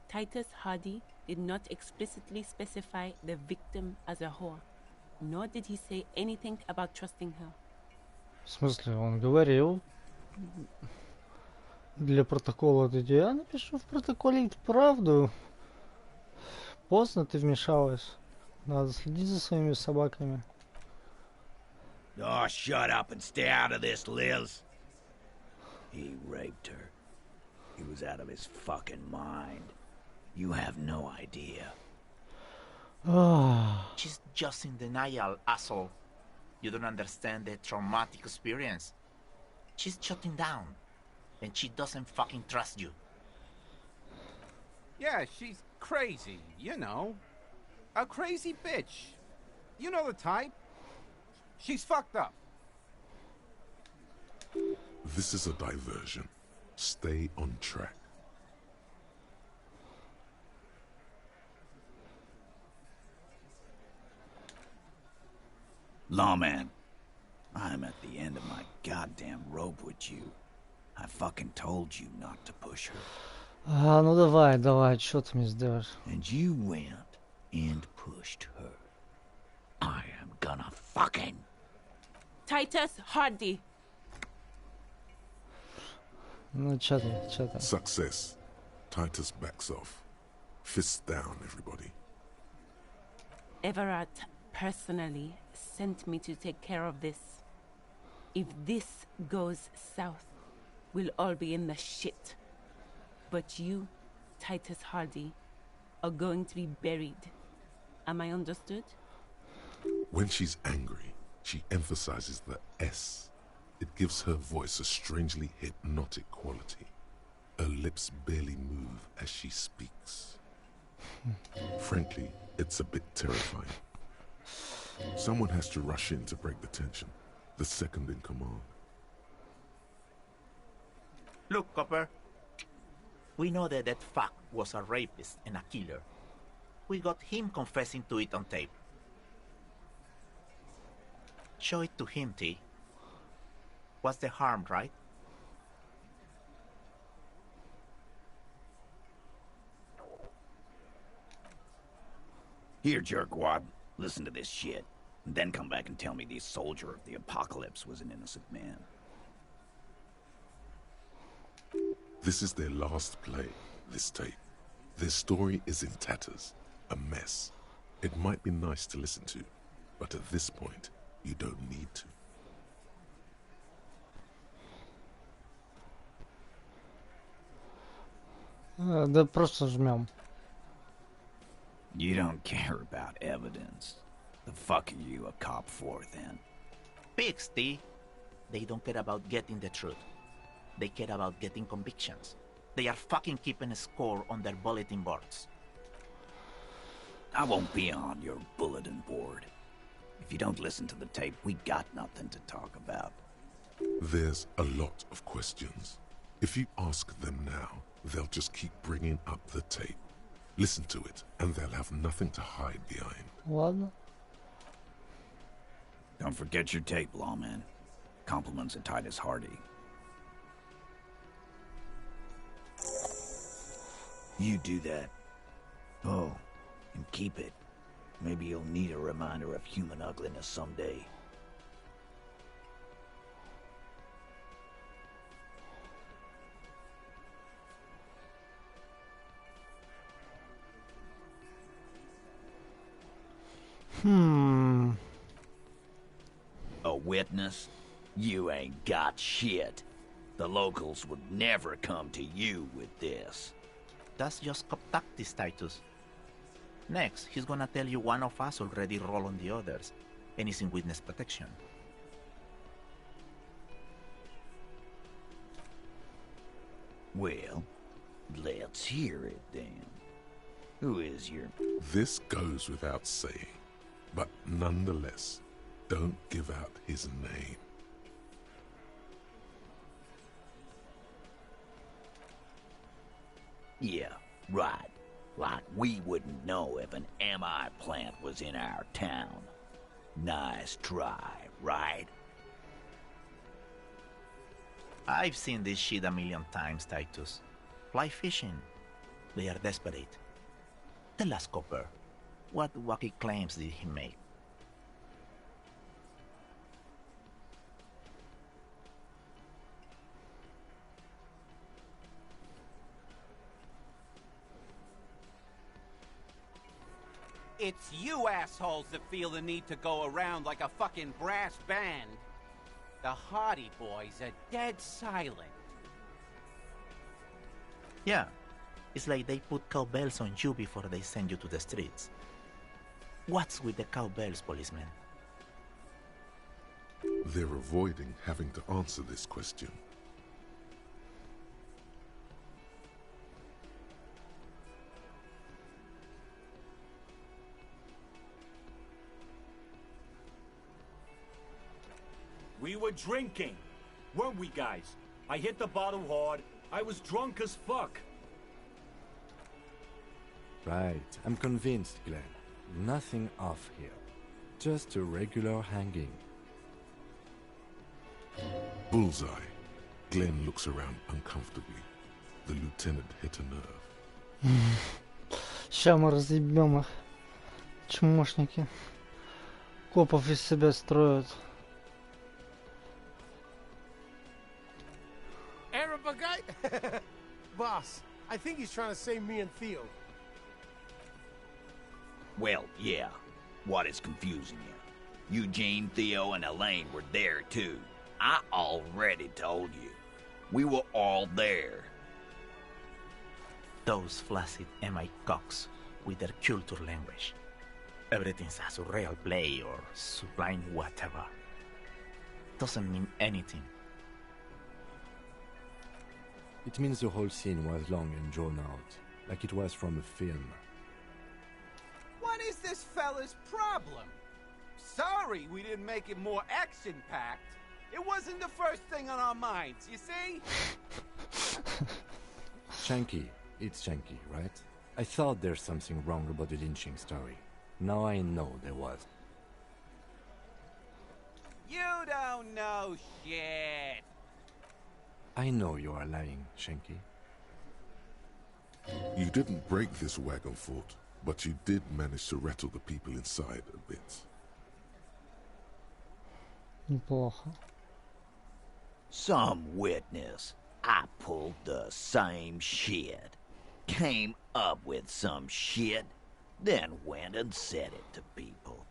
H: Titus Hardy did not explicitly specify the victim as a whore, nor did he say anything about trusting her.
A: В смысле, он говорил. Для протокола я напишу в протоколе правду. Поздно ты вмешалась. Надо следить за своими собаками.
G: Oh, shut up and stay out of this, Liz. He raped her. He was out of his fucking mind. You have no idea.
I: She's just in denial, asshole. You don't understand the traumatic experience. She's shutting down. And she doesn't fucking trust you.
J: Yeah, she's crazy, you know. A crazy bitch. You know the type. She's fucked up.
B: This is a diversion. Stay on track.
G: Lawman, I'm at the end of my goddamn rope with you. I fucking told you not to push her.
A: Ну давай, что ты мне сделаешь?
G: And you went and pushed her. I am gonna fucking...
H: Titus Hardy.
A: Ну чё ты?
B: Success. Titus backs off. Fists down, everybody.
H: Everett personally sent me to take care of this. If this goes south, we'll all be in the shit. But you, Titus Hardy, are going to be buried. Am I understood?
B: When she's angry, she emphasizes the S. It gives her voice a strangely hypnotic quality. Her lips barely move as she speaks. Frankly, it's a bit terrifying. Someone has to rush in to break the tension. The second in command.
I: Look, Copper. We know that that fuck was a rapist and a killer. We got him confessing to it on tape. Show it to him, T. What's the harm, right?
G: Here, jerkwad, listen to this shit. And then come back and tell me the soldier of the apocalypse was an innocent man.
B: This is their last play, this tape. Their story is in tatters, a mess. It might be nice to listen to, but at this point, you don't need to.
A: Да просто жмем.
G: You don't care about evidence. The fuck are you a cop for, then?
I: Pigs, T. They don't care about getting the truth. They care about getting convictions. They are fucking keeping a score on their bulletin boards.
G: I won't be on your bulletin board. If you don't listen to the tape, we got nothing to talk about.
B: There's a lot of questions. If you ask them now, they'll just keep bringing up the tape. Listen to it, and they'll have nothing to hide behind.
A: Ладно.
G: Don't forget your tape, lawman. Compliments of Titus Hardy. You do that. Oh, and keep it. Maybe you'll need a reminder of human ugliness someday. A witness? You ain't got shit. The locals would never come to you with this.
I: That's just cop tactics, Titus. Next, he's gonna tell you one of us already rolled on the others, and is in witness protection.
G: Well, let's hear it then. Who is your...
B: This goes without saying, but nonetheless, don't give out his name.
G: Yeah, right. Like we wouldn't know if an MI plant was in our town. Nice try, right?
I: I've seen this shit a million times, Titus. Fly fishing. They are desperate. Tell us, Copper, what wacky claims did he make?
J: It's you assholes that feel the need to go around like a fucking brass band. The Hardy boys are dead silent.
I: Yeah, it's like they put cowbells on you before they send you to the streets. What's with the cowbells, policeman?
B: They're avoiding having to answer this question.
K: We were drinking, weren't we, guys? I hit the bottle hard. I was drunk as fuck.
D: Right, I'm convinced, Glenn. Nothing off here. Just a regular hanging.
B: Bullseye. Glenn looks around uncomfortably. The lieutenant hit a nerve.
A: Ща мы разъебем их. Чмошники. Копов из себя строят.
L: Boss, I think he's trying to save me and Theo.
G: Well, yeah. What is confusing you? Eugene, Theo, and Elaine were there too. I already told you. We were all there.
I: Those flaccid MI cocks with their culture language. Everything's a surreal play or sublime whatever. Doesn't mean anything.
D: It means the whole scene was long and drawn out, like it was from a film.
J: What is this fella's problem? Sorry we didn't make it more action-packed. It wasn't the first thing on our minds, you see?
D: Shanky. It's Shanky, right? I thought there's something wrong about the lynching story. Now I know there was.
J: You don't know shit.
D: I know you are lying, Shanky.
B: You didn't break this wagon fort, but you did manage to rattle the people inside a bit.
A: Неплохо.
G: Some witness. I pulled the same shit. Came up with some shit, then went and said it to people.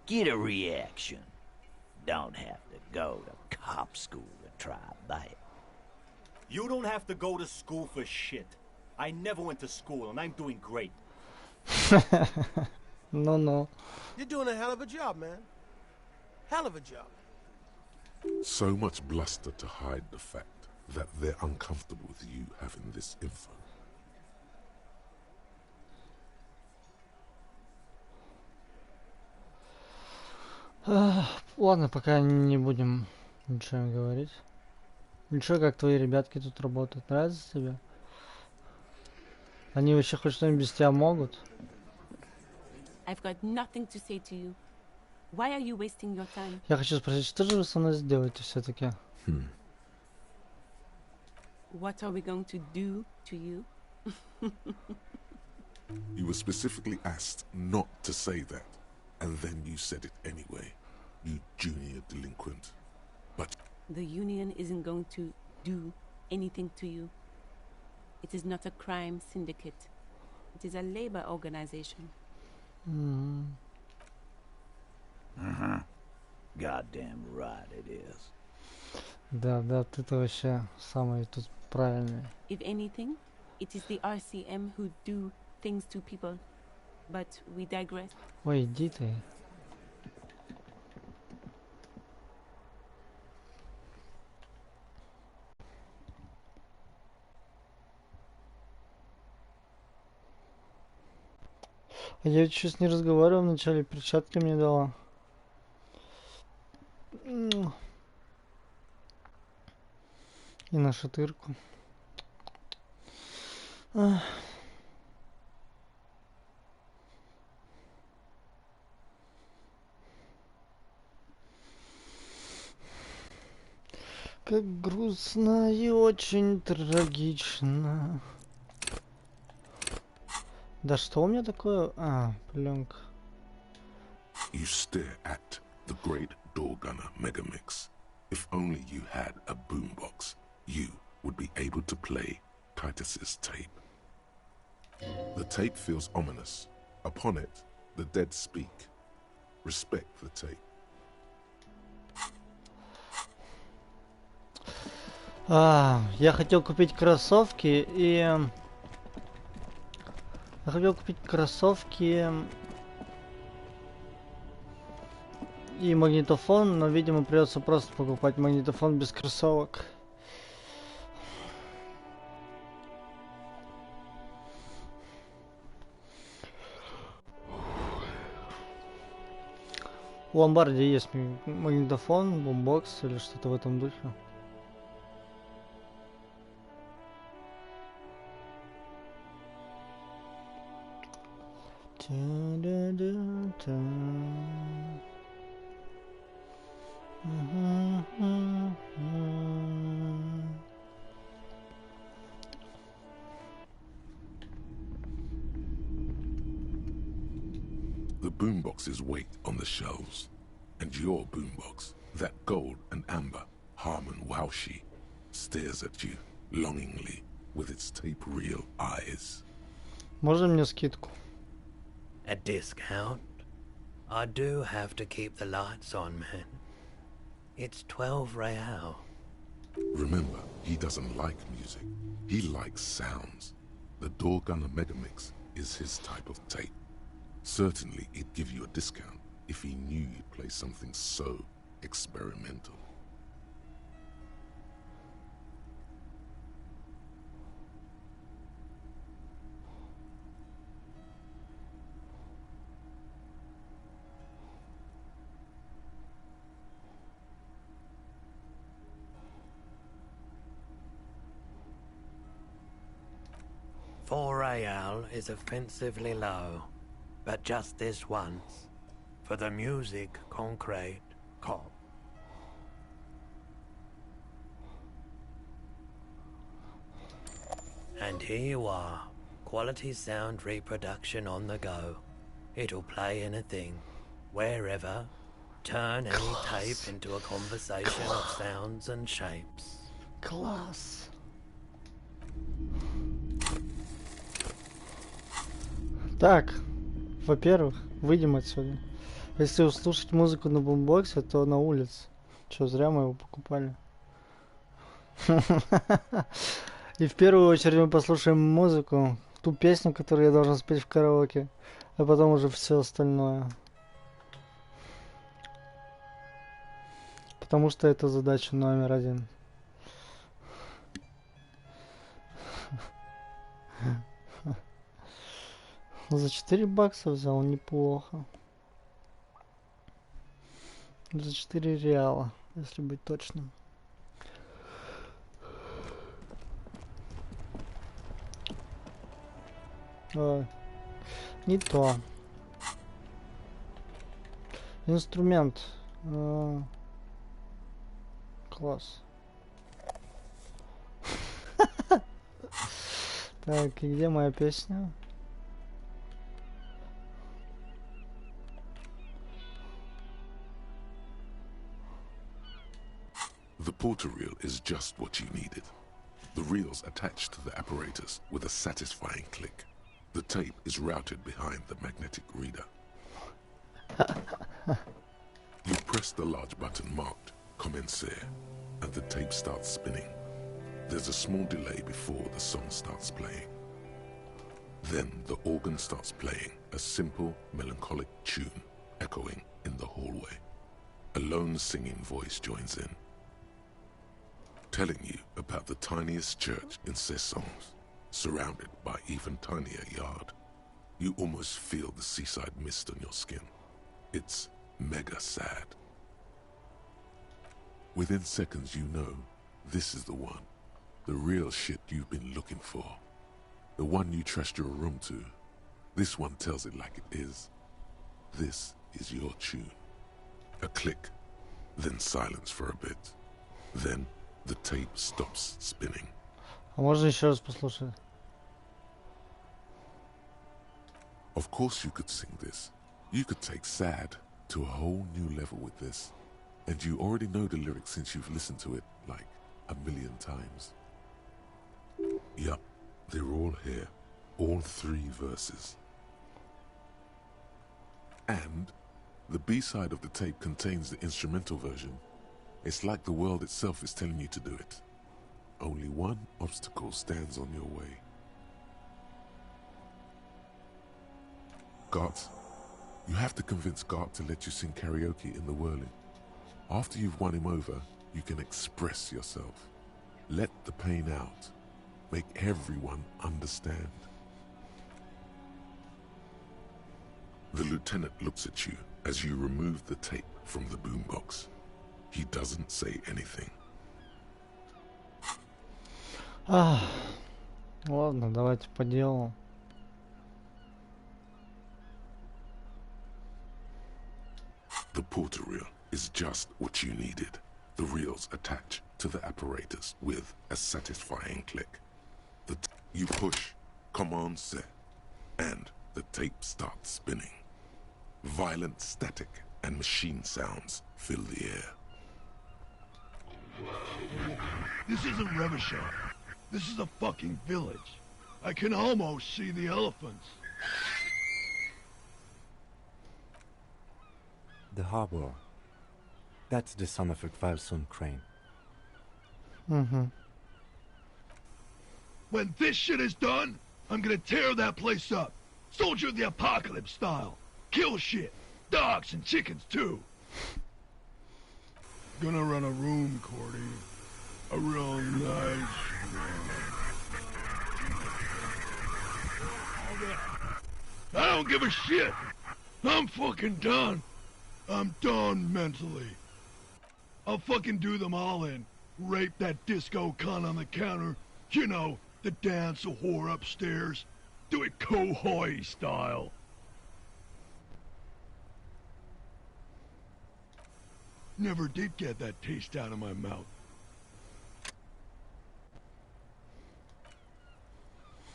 G: Get a reaction. Don't have to go to cop school to try that.
K: You don't have to go to school for shit. I never went to school, and I'm doing great.
A: No.
L: You're doing a hell of a job, man. Hell of a job.
B: So much bluster to hide the fact that they're uncomfortable with you having this info.
A: Ладно, пока не будем ничего говорить. Ничего, как твои ребятки тут работают? Нравится тебе? Они вообще хоть что-нибудь без тебя могут?
H: I've got nothing to say to you. Why are you wasting your time?
A: Я хочу спросить, что же вы со мной сделаете все-таки?
H: What are we going to do to you?
B: You were specifically asked not to say that, and then you said it anyway, you junior delinquent. But
H: The union isn't going to do anything to you. It is not a crime syndicate. It is a labor organization.
G: Goddamn right it is.
A: Да, ты-то вообще самый тут правильный.
H: If anything, it is the RCM who do things to people. But we digress.
A: Ой, иди ты. А я ведь сейчас не разговаривал вначале, перчатки мне дала. И на шатырку. Как грустно и очень трагично. Да что у меня такое? Пленка.
B: you stare at the great door gunner Megamix. If only you had a boombox, you would be able to play Titus's tape. The tape feels ominous. Upon it, the dead speak. Respect the tape.
A: Я хотел купить кроссовки и магнитофон, но, видимо, придется просто покупать магнитофон без кроссовок. В ломбарде есть магнитофон, бумбокс или что-то в этом духе.
B: The boomboxes wait on the shelves, and your boombox, that gold and amber Harman Waushi, stares at you longingly with its tape-reel eyes.
A: Можно мне скидку?
M: A discount? I do have to keep the lights on, man. It's 12 real.
B: Remember, he doesn't like music. He likes sounds. The Door Gunner Megamix is his type of tape. Certainly, he'd give you a discount if he knew you'd play something so experimental.
M: $4 is offensively low, but just this once, for the music concrete cop. And here you are, quality sound reproduction on the go. It'll play anything, wherever, turn any tape into a conversation of sounds and shapes.
A: Класс. Так, во-первых, выйдем отсюда. Если услышать музыку на бумбоксе, то на улице. Че, зря мы его покупали. И в первую очередь мы послушаем музыку, ту песню, которую я должен спеть в караоке, а потом уже все остальное. Потому что это задача номер один. За $4 взял, неплохо. За 4 реала, если быть точным. Ой, не то. Инструмент. Класс. Так, и где моя песня?
B: The porter reel is just what you needed. The reel's attached to the apparatus with a satisfying click. The tape is routed behind the magnetic reader. You press the large button marked Commencer, and the tape starts spinning. There's a small delay before the song starts playing. Then the organ starts playing a simple, melancholic tune echoing in the hallway. A lone singing voice joins in, telling you about the tiniest church in Cessons, surrounded by even tinier yard. You almost feel the seaside mist on your skin. It's mega sad. Within seconds you know this is the one. The real shit you've been looking for. The one you trust your room to. This one tells it like it is. This is your tune. A click, then silence for a bit. Then the tape stops spinning.
A: А можно еще раз послушать?
B: Of course you could sing this. You could take sad to a whole new level with this. And you already know the lyrics since you've listened to it like 1,000,000 times. Yup, they're all here. All 3 verses. And the B-side of the tape contains the instrumental version. It's like the world itself is telling you to do it. Only one obstacle stands on your way. Gart, you have to convince Gart to let you sing karaoke in the whirling. After you've won him over, you can express yourself. Let the pain out. Make everyone understand. The lieutenant looks at you as you remove the tape from the boombox. He doesn't say anything.
A: Ладно, давайте по делу.
B: The porter reel is just what you needed. The reels attach to the apparatus with a satisfying click. You push Command Set, and the tape starts spinning. Violent static and machine sounds fill the air.
N: This isn't Revachol. This is a fucking village. I can almost see the elephants.
D: The harbor. That's the son of a Kvalson crane.
A: Mm-hmm.
N: When this shit is done, I'm gonna tear that place up. Soldier of the Apocalypse style. Kill shit. Dogs and chickens too. Gonna run a room, Cordy. A real nice room. I don't give a shit. I'm fucking done. I'm done mentally. I'll fucking do them all in. Rape that disco cunt on the counter. You know, the dance a whore upstairs. Do it Kohoi style. Never did get that taste out of my mouth.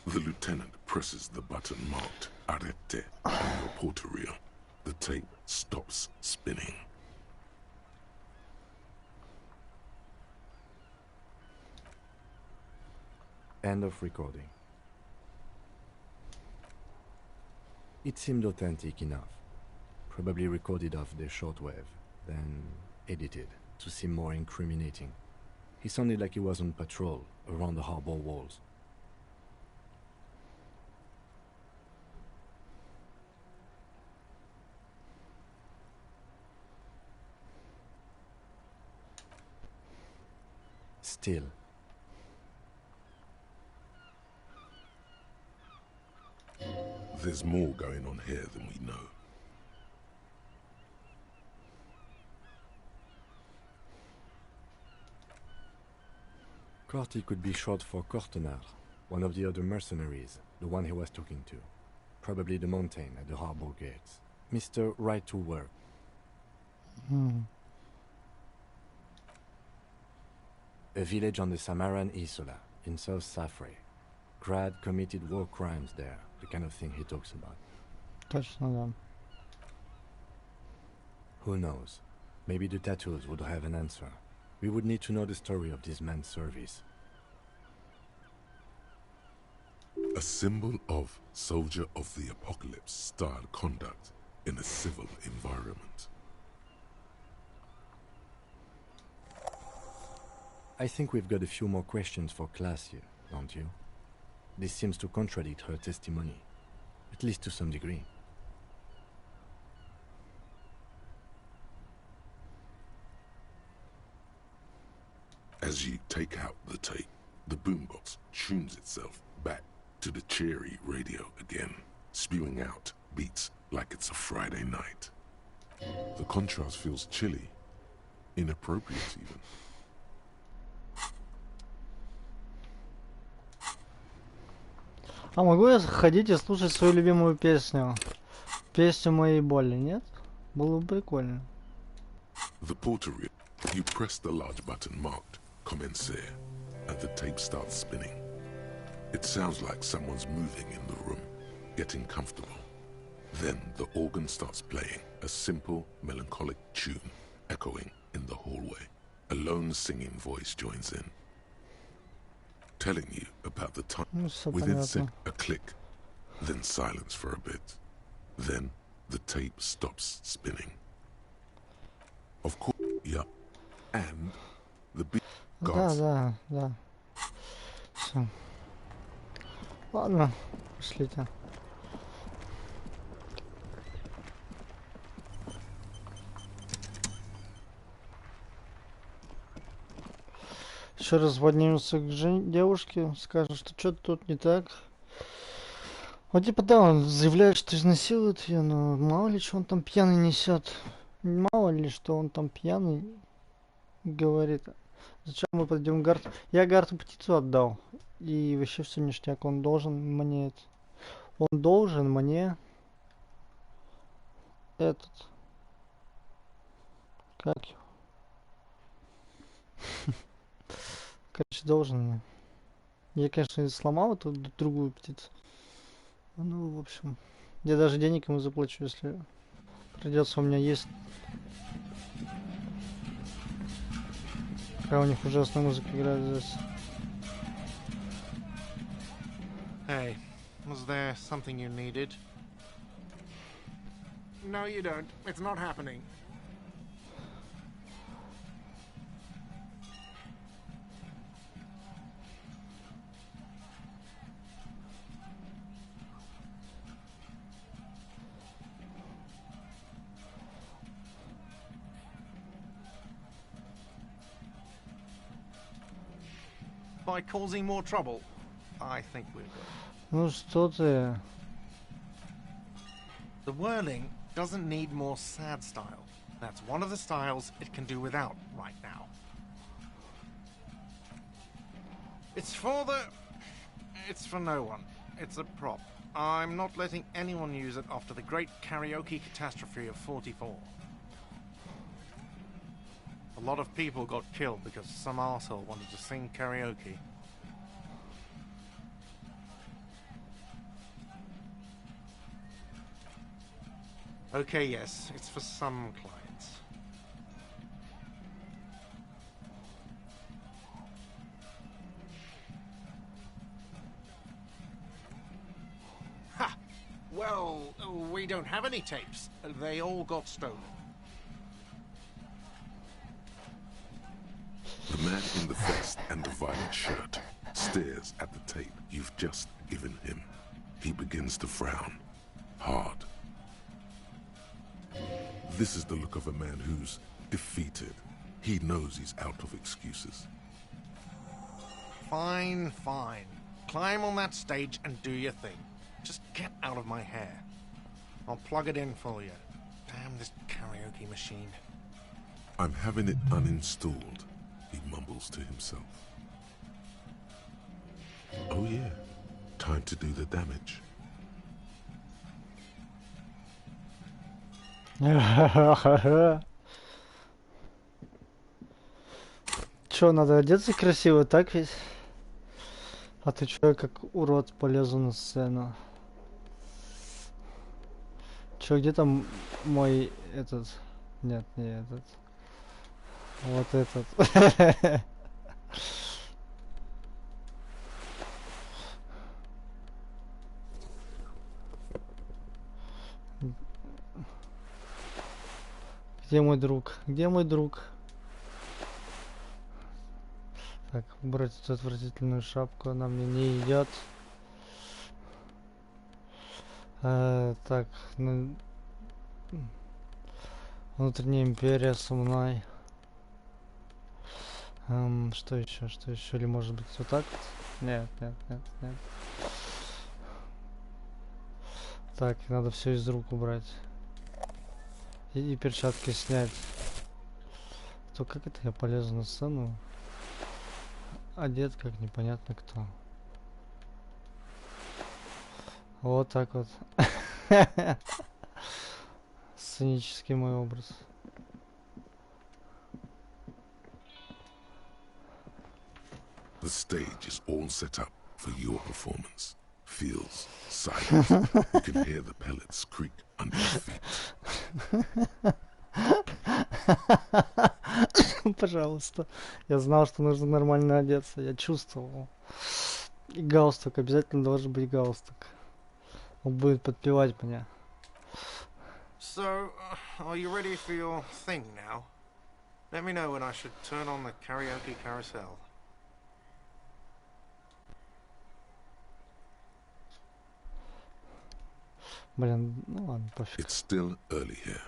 B: The lieutenant presses the button marked Arrête on your porter reel. The tape stops spinning.
D: End of recording. It seemed authentic enough. Probably recorded off the shortwave, then edited to seem more incriminating. He sounded like he was on patrol around the harbor walls. Still,
B: there's more going on here than we know.
D: Corti could be short for Cortenard, one of the other mercenaries, the one he was talking to. Probably the mountain at the harbor gates. Mr. Right to Work. A village on the Samaran Isola, in South Safre. Grad committed war crimes there, the kind of thing he talks about.
A: Точно, да.
D: Who knows? Maybe the tattoos would have an answer. We would need to know the story of this man's service.
B: A symbol of soldier of the apocalypse style conduct in a civil environment.
D: I think we've got a few more questions for class here, don't you? This seems to contradict her testimony, at least to some degree.
B: As you take out the tape, the boombox tunes itself back to the cheery radio again, spewing out beats like it's a Friday night. The contrast feels chilly, inappropriate even.
A: А могу я ходить и слушать свою любимую песню? Песню моей боли, нет? Было бы прикольно.
B: The portal, you press the large button marked Commencer, and the tape starts spinning. It sounds like someone's moving in the room, getting comfortable. Then the organ starts playing, a simple, melancholic tune echoing in the hallway. A lone singing voice joins in, telling you about the time. Within a click, then silence for a bit. Then the tape stops spinning. Of course, yeah, and the beat goes.
A: Да. Все. Ладно, пошлите. Еще раз поднимемся к девушке, скажем, что что-то тут не так. Вот типа да, он заявляет, что изнасилует ее, но мало ли что он там пьяный несет. Мало ли что он там пьяный говорит. Зачем мы пойдем Гарту? Я Гарту птицу отдал. И вообще все ништяк. Он должен мне этот. Как его? Короче, должен мне. Я, конечно, сломал эту другую птицу. Ну, в общем, я даже денег ему заплачу, если придется у меня есть. Какая у них ужасная музыка играет здесь.
L: Hey, was there something you needed? No, you don't. It's not happening. By causing more trouble, I think we're good.
A: Ну что ты?
L: The whirling doesn't need more sad style. That's one of the styles it can do without right now. It's for no one. It's a prop. I'm not letting anyone use it after the great karaoke catastrophe of '44. A lot of people got killed because some arsehole wanted to sing karaoke. Okay, yes, it's for some clients. Ha! Well, we don't have any tapes. They all got stolen.
B: The man in the vest and the violet shirt stares at the tape you've just given him. He begins to frown, hard. This is the look of a man who's defeated. He knows he's out of excuses.
L: Fine, fine. Climb on that stage and do your thing. Just get out of my hair. I'll plug it in for you. Damn this karaoke machine.
B: I'm having it uninstalled, he mumbles to himself. Oh yeah, time to do the damage.
A: Чё, надо одеться красиво, так ведь? А ты чё, как урод, полезу на сцену? Чё, где там мой этот... Нет, не этот. Вот этот. Где мой друг? Где мой друг? Так, убрать эту отвратительную шапку, она мне не идет. Так, ну... Внутренняя империя со мной. Что еще? Что еще? Или может быть вот так вот? Нет, нет, нет, нет. Так, надо все из рук убрать. И перчатки снять. То как это я полезу на сцену? Одет как непонятно кто. Вот так вот. Сценический мой образ.
B: The stage is all set up for your performance. Feels silent. You can hear the pellets creak under your feet.
A: Пожалуйста. Я знал, что нужно нормально одеться. Я чувствовал. И галстук. Обязательно должен быть галстук. Он будет подпевать меня.
L: So, are you ready for your thing now? Let me know when I should turn on the karaoke carousel.
A: Блин, ну ладно, пофиг.
B: It's still early here.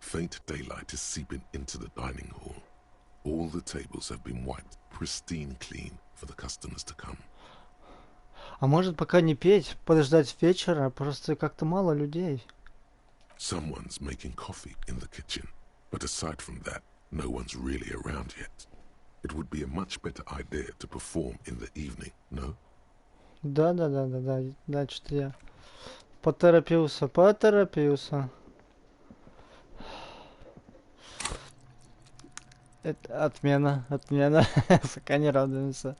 B: Faint daylight is seeping into the dining hall. All the tables have been wiped pristine clean for the customers to come.
A: А может пока не петь, подождать вечера, просто как-то мало людей.
B: Someone's making coffee in the kitchen, but aside from that, no one's really around yet. It would be a much better idea to perform in the evening, no?
A: Да, значит я поторопился. Это отмена. Пока не радуемся.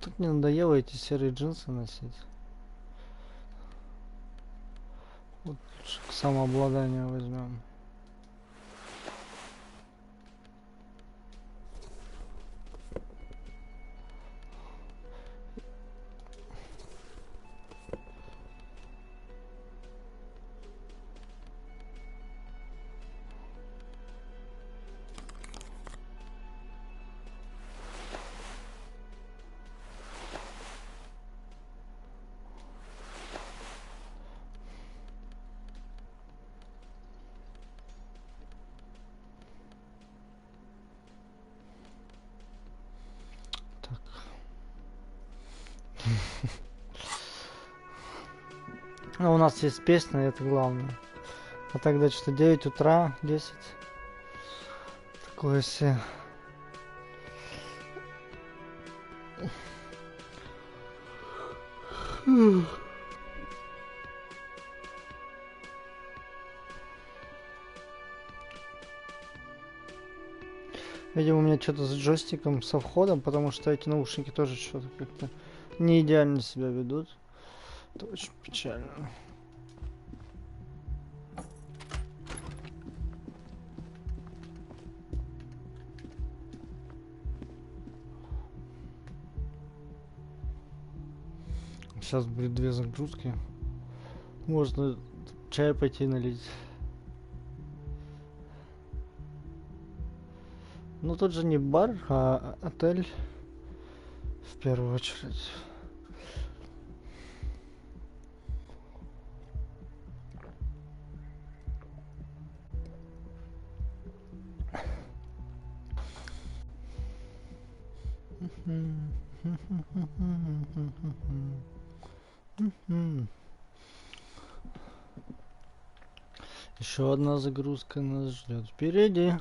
A: Тут мне надоело эти серые джинсы носить. Вот лучше к самообладанию возьмем. Ну, у нас есть песня, это главное. А тогда что, 9 утра, 10. Такое все. Видимо, у меня что-то с джойстиком, со входом, потому что эти наушники тоже что-то как-то не идеально себя ведут. Это очень печально. Сейчас будет 2 загрузки. Можно чай пойти налить. Ну тут же не бар, а отель. В первую очередь. Еще одна загрузка нас ждет впереди.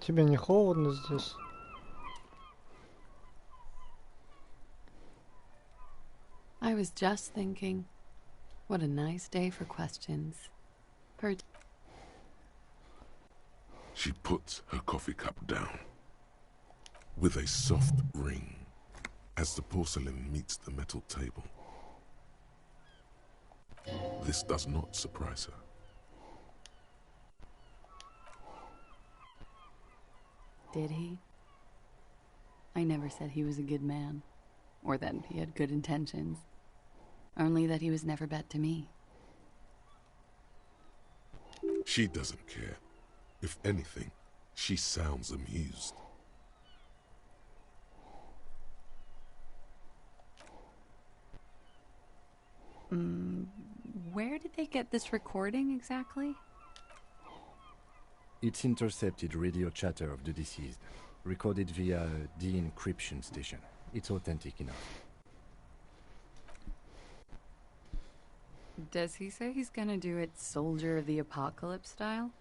A: Тебе не холодно здесь?
E: I was just thinking, what a nice day for questions.
B: She puts her coffee cup down with a soft ring as the porcelain meets the metal table. This does not surprise her.
E: Did he? I never said he was a good man, or that he had good intentions. Only that he was never bad to me.
B: She doesn't care. If anything, she sounds amused.
E: Where did they get this recording exactly?
D: It's intercepted radio chatter of the deceased, recorded via de-encryption station. It's authentic enough.
E: Does he say he's gonna do it Soldier of the Apocalypse style?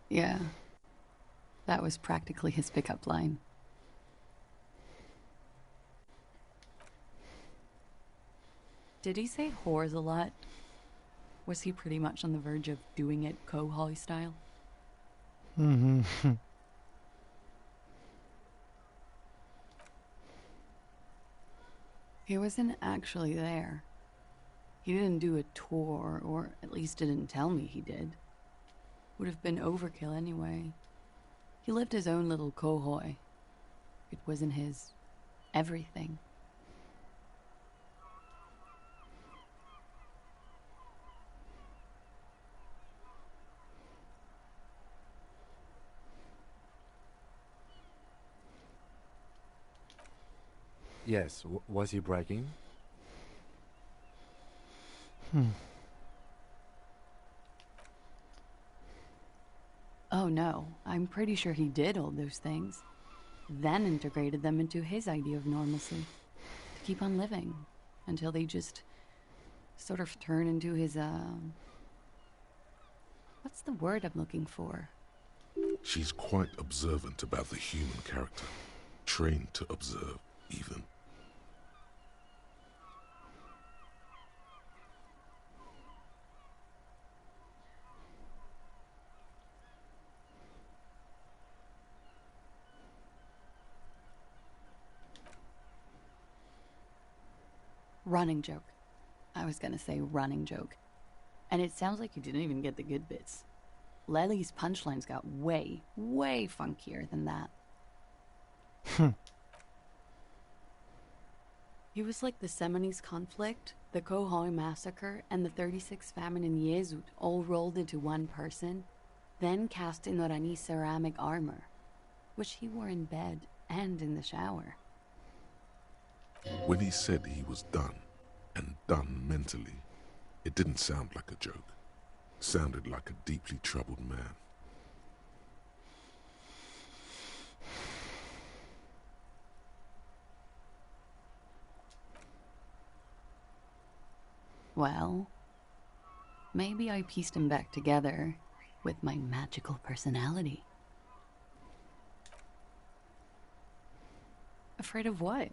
E: Yeah. That was practically his pickup line. Did he say whores a lot? Was he pretty much on the verge of doing it Kohoi style? He wasn't actually there. He didn't do a tour, or at least didn't tell me he did. Would have been overkill anyway. He lived his own little Kohoi. It wasn't his everything.
D: Yes, was he bragging?
E: Oh no, I'm pretty sure he did all those things. Then integrated them into his idea of normalcy. To keep on living. Until they just sort of turn into his, what's the word I'm looking for?
B: She's quite observant about the human character. Trained to observe, even.
E: Running joke. I was gonna say running joke. And it sounds like you didn't even get the good bits. Lely's punchlines got way, way funkier than that. He was like the Seminoles conflict, the Kohoi massacre, and the 36 famine in Yezut all rolled into one person, then cast in Orani ceramic armor, which he wore in bed and in the shower.
B: When he said he was done, and done mentally, it didn't sound like a joke. Sounded like a deeply troubled man.
E: Well, maybe I pieced him back together with my magical personality. Afraid of what?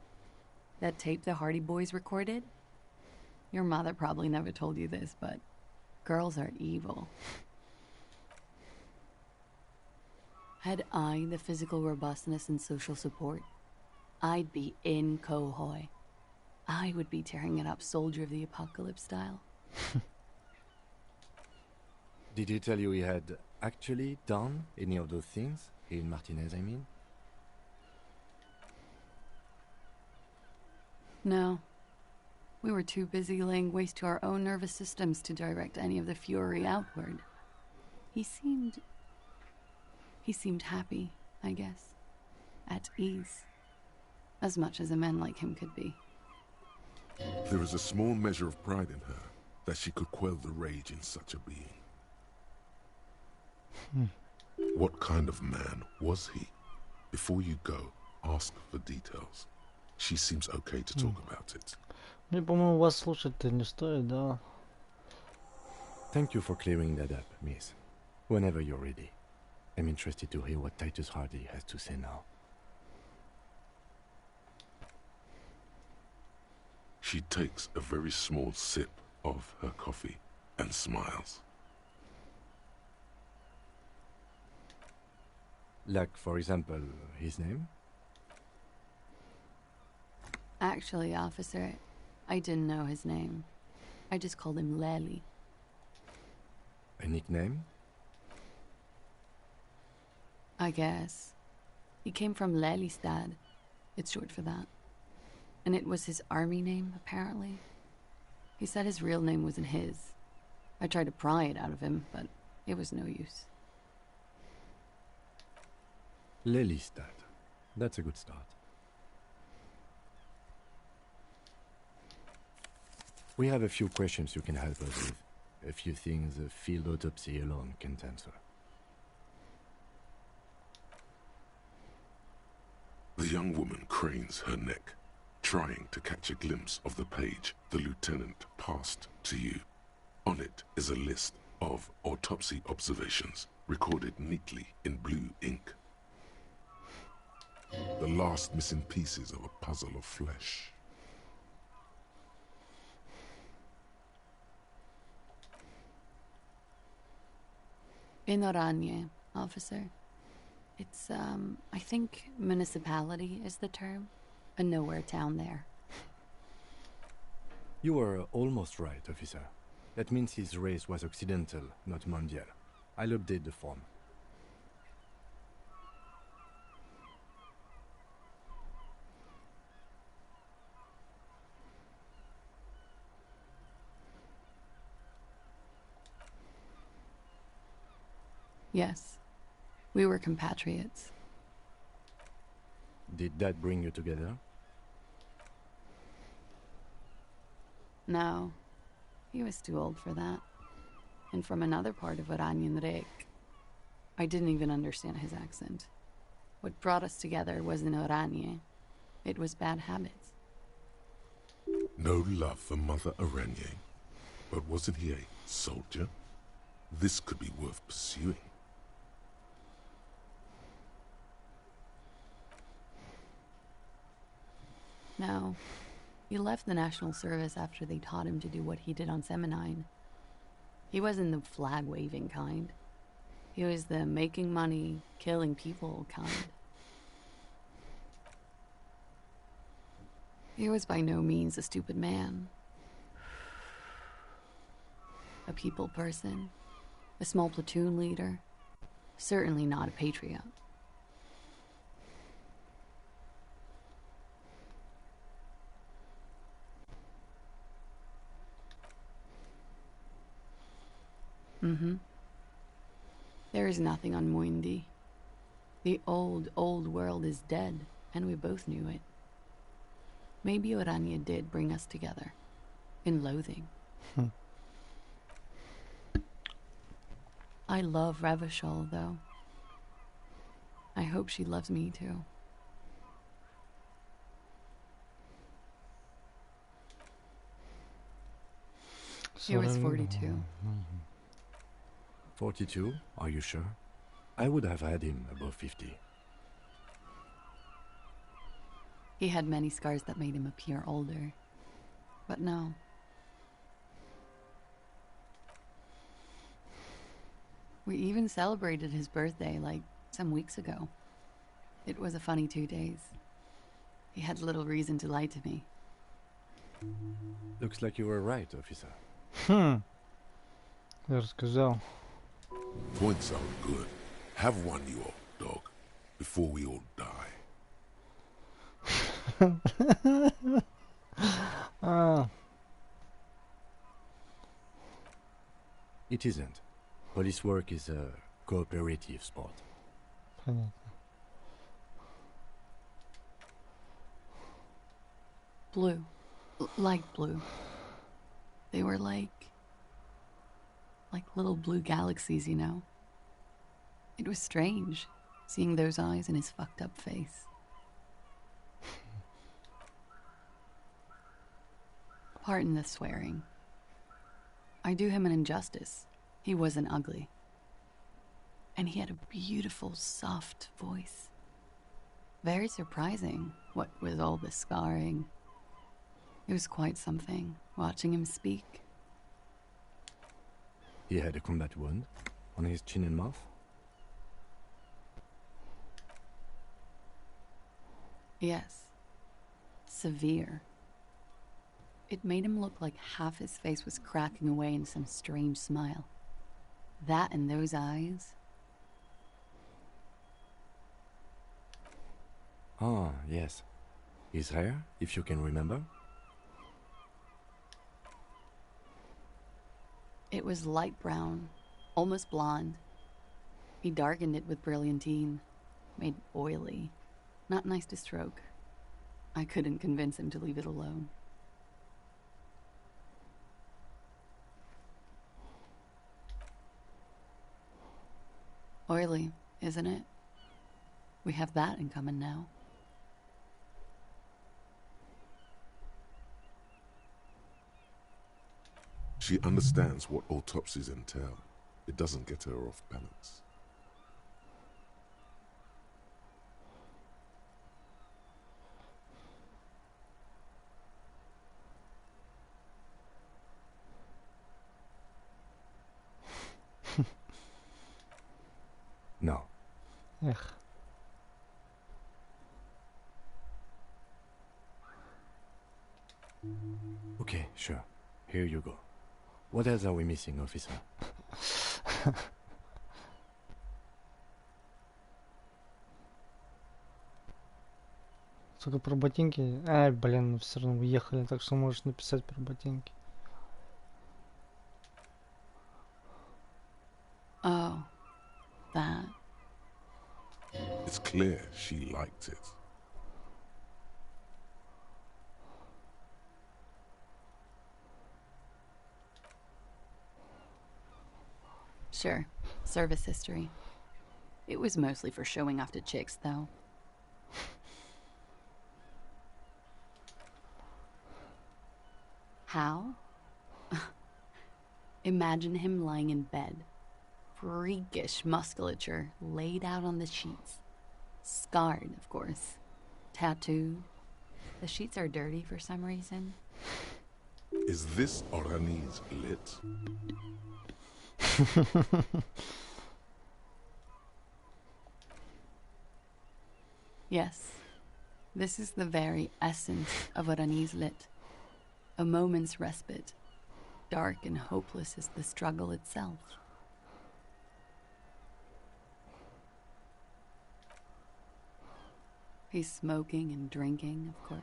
E: That tape the Hardy Boys recorded? Your mother probably never told you this, but girls are evil. Had I the physical robustness and social support, I'd be in Kohoi. I would be tearing it up Soldier of the Apocalypse style.
D: Did he tell you he had actually done any of those things? In Martinez, I mean?
E: No. We were too busy laying waste to our own nervous systems to direct any of the fury outward. He seemed happy, I guess. At ease. As much as a man like him could be.
B: There is a small measure of pride in her that she could quell the rage in such a being. What kind of man was he? Before you go, ask for details. She seems okay to talk about it.
A: Мне, по-моему, вас слушать-то не стоит, да?
D: Thank you for clearing that up, miss. Whenever you're ready. I'm interested to hear what Titus Hardy has to say now.
B: She takes a very small sip of her coffee and smiles.
D: Like, for example, his name?
E: Actually, officer, I didn't know his name. I just called him Lely.
D: A nickname?
E: I guess. He came from Lelystad. It's short for that. And it was his army name, apparently. He said his real name wasn't his. I tried to pry it out of him, but it was no use.
D: Lelystad. That's a good start. We have a few questions you can help us with. A few things a field autopsy alone can't answer.
B: The young woman cranes her neck, trying to catch a glimpse of the page the lieutenant passed to you. On it is a list of autopsy observations, recorded neatly in blue ink. The last missing pieces of a puzzle of flesh.
E: In Oranje, officer. It's, I think municipality is the term. A nowhere town there.
D: You were almost right, officer. That means his race was occidental, not mondial. I'll update the form.
E: Yes. We were compatriots.
D: Did that bring you together?
E: No. He was too old for that. And from another part of Oranjenrek. I didn't even understand his accent. What brought us together wasn't Oranje. It was bad habits.
B: No love for Mother Oranje. But wasn't he a soldier? This could be worth pursuing.
E: No. He left the National Service after they taught him to do what he did on Seminine. He wasn't the flag-waving kind. He was the making money, killing people kind. He was by no means a stupid man. A people person. A small platoon leader. Certainly not a patriot. There is nothing on Muindi. The old world is dead, and we both knew it. Maybe Oranje did bring us together. In loathing. I love Revachol, though. I hope she loves me, too. He was 42.
D: 42? Are you sure? I would have had him above 50.
E: He had many scars that made him appear older. But no. We even celebrated his birthday, like, some weeks ago. It was a funny 2 days. He had little reason to lie to me.
D: Looks like you were right, officer.
A: Я рассказал.
B: Point sound good. Have one, you old dog, before we all die.
D: It isn't. Police work is a cooperative sport.
A: Понятно.
E: Blue. Like blue. They were like little blue galaxies, you know? It was strange, seeing those eyes in his fucked up face. Pardon the swearing. I do him an injustice. He wasn't ugly. And he had a beautiful, soft voice. Very surprising, what with all the scarring. It was quite something, watching him speak.
D: He had a combat wound on his chin and mouth.
E: Yes. Severe. It made him look like half his face was cracking away in some strange smile. That and those eyes.
D: Ah, yes. His hair, if you can remember.
E: It was light brown, almost blonde. He darkened it with brilliantine, made oily. Not nice to stroke. I couldn't convince him to leave it alone. Oily, isn't it? We have that in common now.
B: She understands what autopsies entail. It doesn't get her off balance.
D: No.
A: Эх.
D: Okay, sure. Here you go. What else are we missing, officer?
A: Сука, про ботинки. Ай, блин, все равно уехали, так что можешь написать про ботинки.
E: Oh, that.
B: It's clear she liked it.
E: Sure, service history. It was mostly for showing off to chicks, though. How? Imagine him lying in bed. Freakish musculature laid out on the sheets. Scarred, of course. Tattooed. The sheets are dirty for some reason.
B: Is this Orani's lit?
E: Yes. This is the very essence of Orani's lit. A moment's respite. Dark and hopeless as the struggle itself. He's smoking and drinking, of course.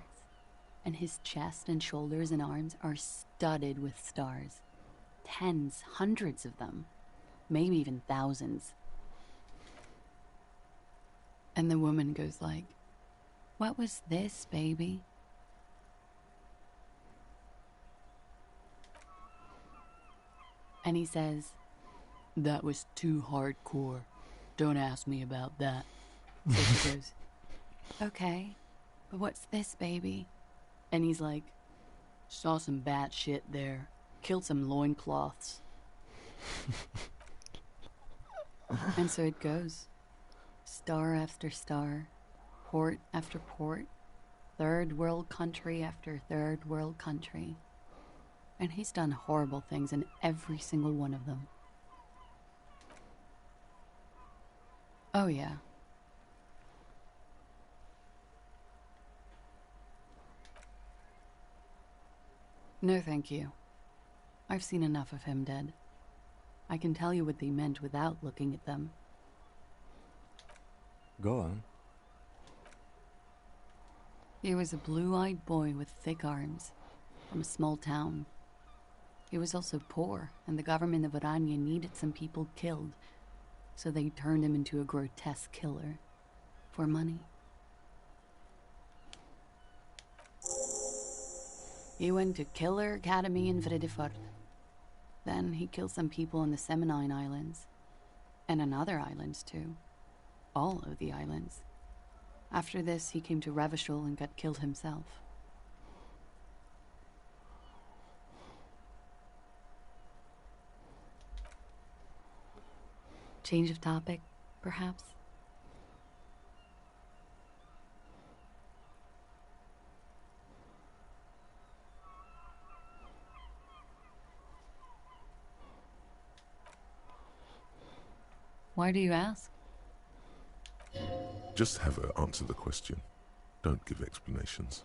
E: And his chest and shoulders and arms are studded with stars. Tens, hundreds of them. Maybe even thousands. And the woman goes like, "What was this, baby?" And he says, "That was too hardcore. Don't ask me about that." So she goes, "Okay, but what's this, baby?" And he's like, "Saw some bat shit there. Killed some loincloths." And so it goes. Star after star. Port after port. Third world country after third world country. And he's done horrible things in every single one of them. Oh, yeah. No, thank you. I've seen enough of him dead. I can tell you what they meant without looking at them.
D: Go on.
E: He was a blue-eyed boy with thick arms, from a small town. He was also poor, and the government of Orania needed some people killed, so they turned him into a grotesque killer. For money. He went to Killer Academy in Vredefort. Then he killed some people in the Seminine Islands. And on other islands, too. All of the islands. After this, he came to Revachol and got killed himself. Change of topic, perhaps? Why do you ask?
B: Just have her answer the question. Don't give explanations.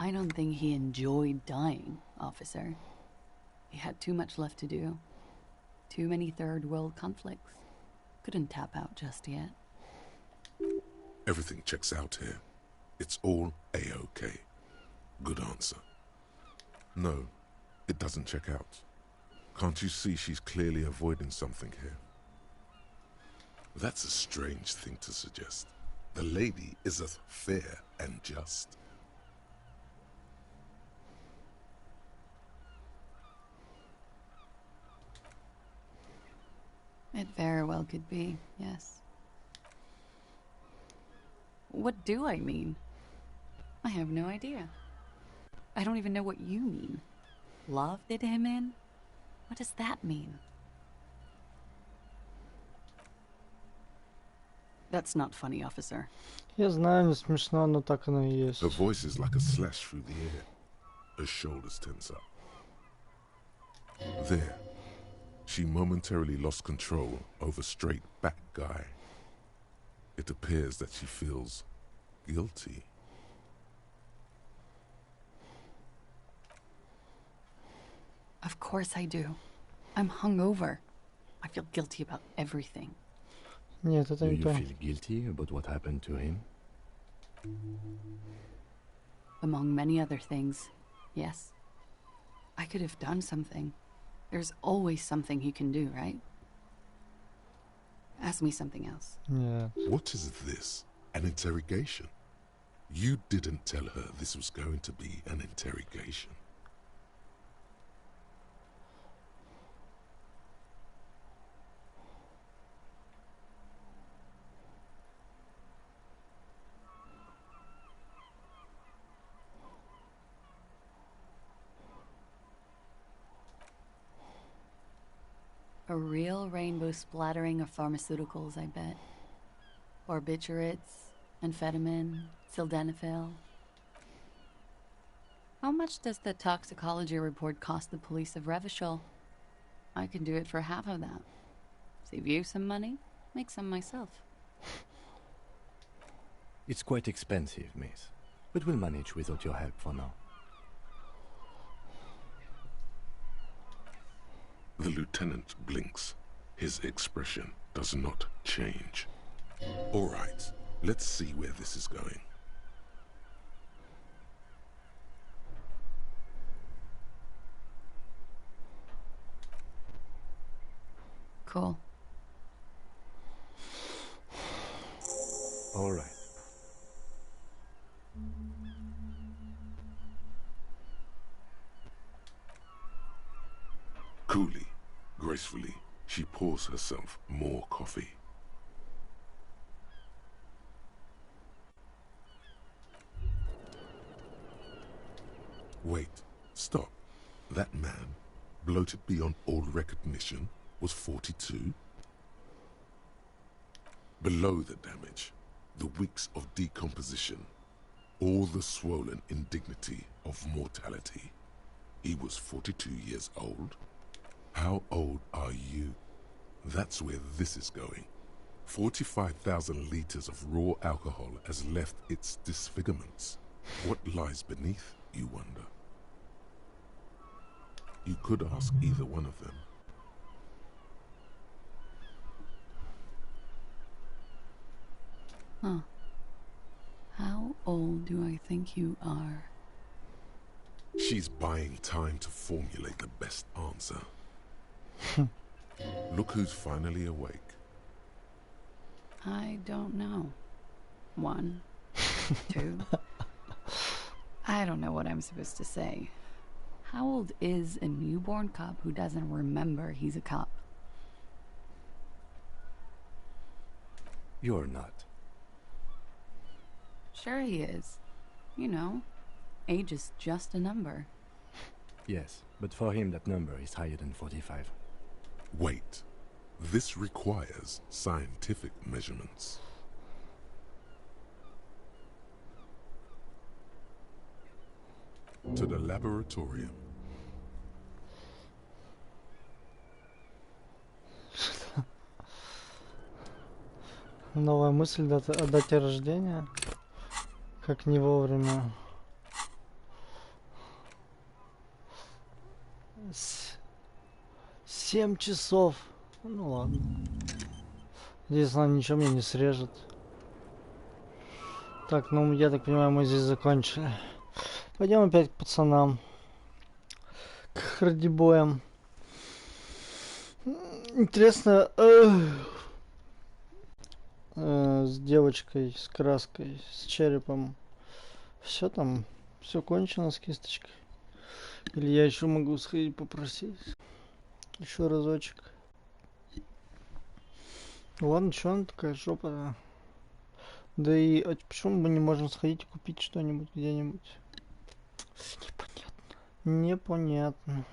E: I don't think he enjoyed dying, officer. He had too much left to do. Too many third world conflicts. Couldn't tap out just yet.
B: Everything checks out here. It's all A-OK. Good answer. No, it doesn't check out. Can't you see she's clearly avoiding something here? That's a strange thing to suggest. The lady is as fair and just.
E: It very well could be, yes. What do I mean? I have no idea. I don't even know what you mean. Love did him in? What does that mean? That's not funny, officer.
A: Я знаю, не смешно, но так оно и есть.
B: Her voice is like a slash through the air. Her shoulders tense up. There. She momentarily lost control over straight back guy. It appears that she feels guilty.
E: Of course I do. I'm hungover. I feel guilty about everything.
A: Нет, это
D: Do
A: не
D: you
A: то.
D: feel guilty about what happened to him?
E: Among many other things, yes. I could have done something. There's always something he can do, right? Ask me something else.
A: Нет.
B: What is this? An interrogation? You didn't tell her this was going to be an interrogation.
E: A real rainbow splattering of pharmaceuticals, I bet. Barbiturates, amphetamine, sildenafil. How much does the toxicology report cost the police of Revachol? I can do it for half of that. Save you some money, make some myself.
D: It's quite expensive, miss. But we'll manage without your help for now.
B: The lieutenant blinks. His expression does not change. All right, let's see where this is going.
E: Cool.
D: All right.
B: Coolly, gracefully, she pours herself more coffee. Wait, stop. That man, bloated beyond all recognition, was 42? Below the damage, the weeks of decomposition, all the swollen indignity of mortality. He was 42 years old? How old are you? That's where this is going. 45,000 liters of raw alcohol has left its disfigurements. What lies beneath, you wonder? You could ask either one of them.
E: Huh. How old do I think you are?
B: She's buying time to formulate the best answer. Look who's finally awake.
E: I don't know. 1, 2. I don't know what I'm supposed to say. How old is a newborn cop who doesn't remember he's a cop?
D: You're not.
E: Sure he is. You know, age is just a number.
D: Yes, but for him that number is higher than 45.
B: Wait. This requires scientific measurements. To the laboratorium.
A: Новая мысль о дате рождения. Как не вовремя. 7 часов. Ну ладно. Здесь она ничего мне не срежет. Так, ну я так понимаю, мы здесь закончили. Пойдем опять к пацанам. К хардибоям. Интересно, с девочкой, с краской, с черепом. Все там, все кончено с кисточкой. Или я еще могу сходить попросить. Еще разочек. Ладно, что она такая жопа? Да и почему мы не можем сходить и купить что-нибудь где-нибудь? Непонятно.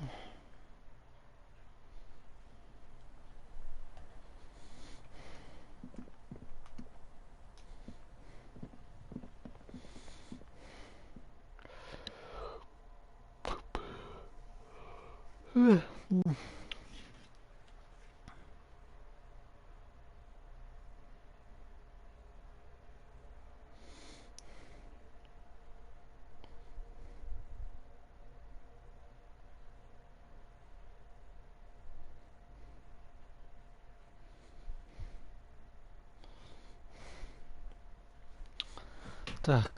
A: Так.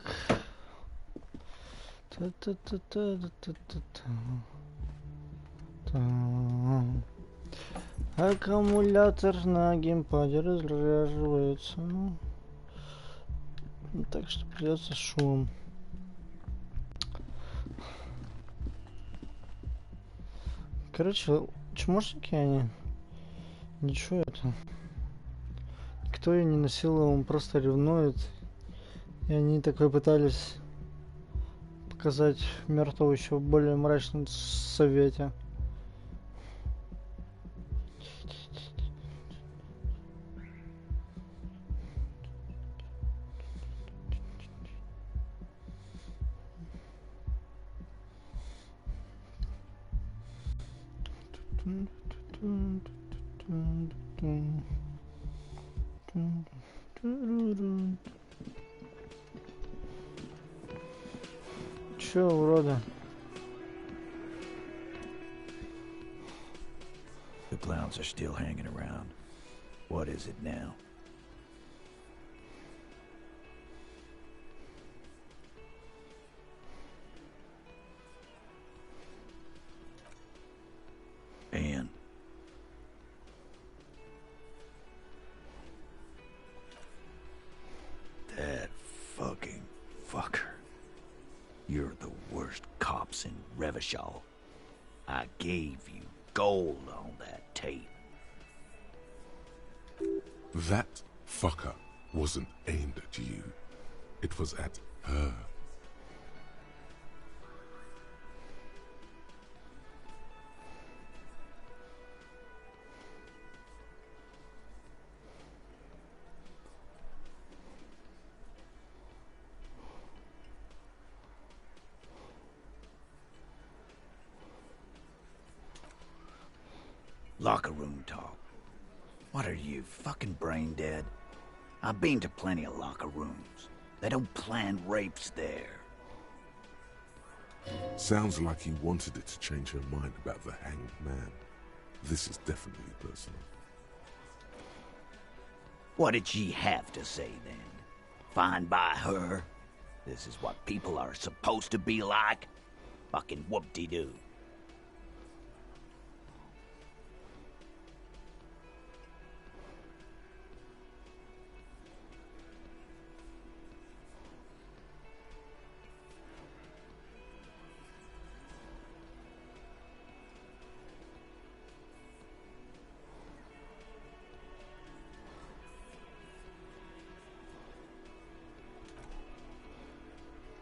A: Аккумулятор на геймпаде разряживается. Так что придется шум. Короче, чмошники они. Ничего это. Кто ее не насиловал, он просто ревнует. И они такой пытались показать мертвого еще в более мрачном совете. Чё, урода?
G: The clowns are still hanging around. What is it now? Anne. That fucking fucker. You're the worst cops in Revachol. I gave you gold on that tape.
B: That fucker wasn't aimed at you. It was at her.
G: Locker room talk. What are you, fucking brain dead? I've been to plenty of locker rooms. They don't plan rapes there.
B: Sounds like he wanted it to change her mind about the hanged man. This is definitely personal.
G: What did she have to say then? Fine by her? This is what people are supposed to be like? Fucking whoop-de-doo.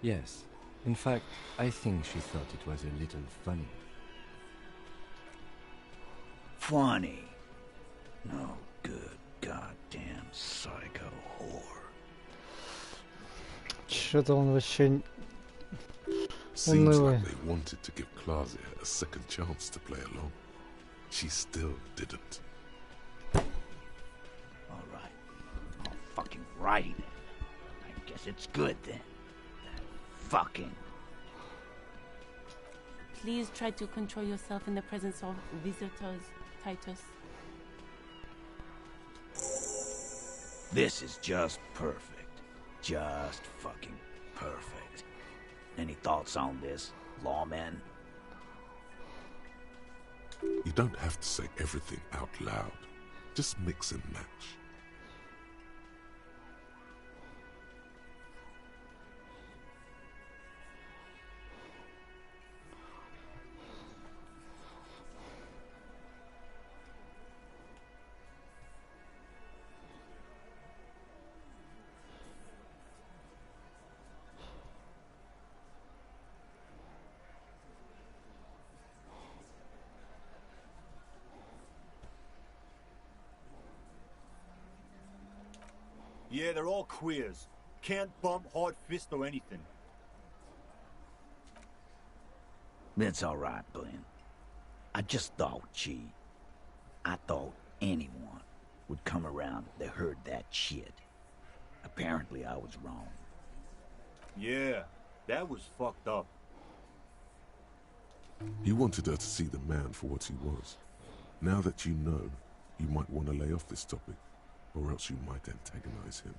D: Yes. In fact, I think she thought it was a little funny.
G: Funny? No good goddamn psycho whore.
A: Что-то он вообще
B: Seems
A: унылый.
B: like they wanted to give Claudia a second chance to play along. She still didn't.
G: Alright. Fucking righty then. I guess it's good then. Fucking.
H: Please try to control yourself in the presence of visitors, Titus.
G: This is just perfect. Just fucking perfect. Any thoughts on this, lawman?
B: You don't have to say everything out loud. Just mix and match.
K: Yeah, they're all queers. Can't bump, hard fist, or anything.
G: That's alright, Glenn. I just thought, I thought anyone would come around if they heard that shit. Apparently I was wrong.
K: Yeah, that was fucked up.
B: You wanted her to see the man for what he was. Now that you know, you might want to lay off this topic, or else you might antagonize him.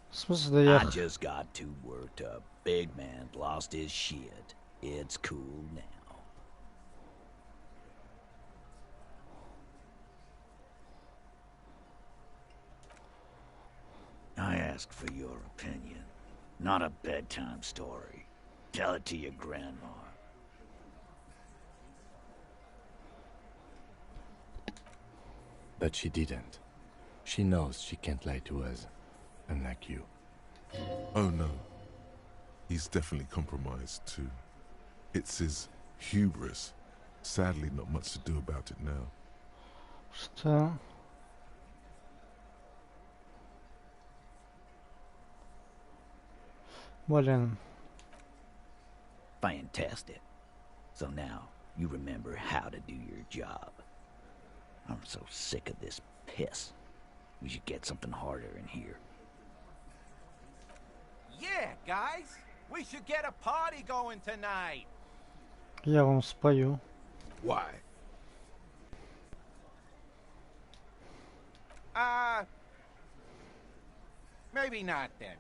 A: В смысле, да я...
G: I just got too worked up. Big man lost his shit. It's cool now. I ask for your opinion, not a bedtime story. Tell it to your grandma.
D: But she didn't. She knows she can't lie to us, unlike you.
B: Oh no. He's definitely compromised too. It's his hubris. Sadly, not much to do about it now.
A: Что? Блин.
G: Fantastic. So now you remember how to do your job. I'm so sick of this piss. We should get something harder in here.
J: Yeah, guys. We should get a party going tonight.
A: Я вам спою.
J: Why? Maybe not then.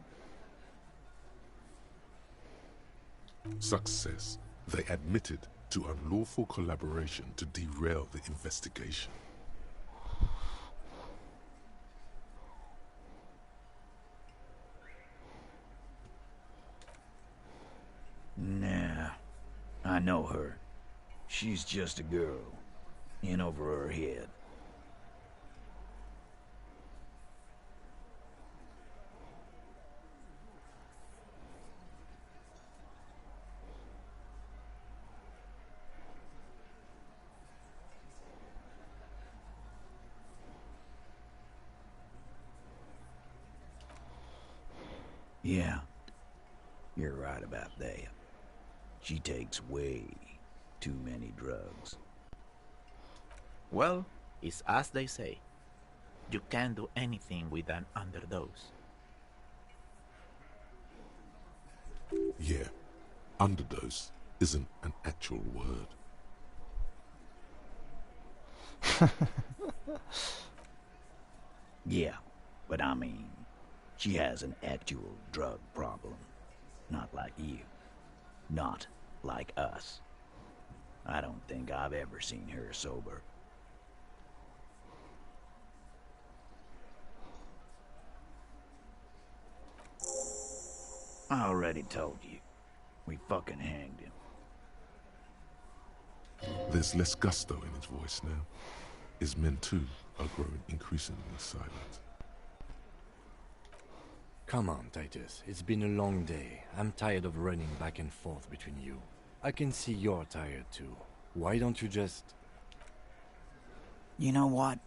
B: Success. They admitted to unlawful collaboration to derail the investigation.
G: Nah, I know her. She's just a girl. In over her head. Yeah, you're right about that. She takes way too many drugs.
I: Well, it's as they say. You can't do anything with an underdose.
B: Yeah, underdose isn't an actual word.
G: Yeah, but I mean, she has an actual drug problem. Not like you. Not like us. I don't think I've ever seen her sober. I already told you. We fucking hanged him.
B: There's less gusto in his voice now. His men too are growing increasingly silent.
D: Come on, Titus. It's been a long day. I'm tired of running back and forth between you. I can see you're tired too. Why don't you just...
G: You know what?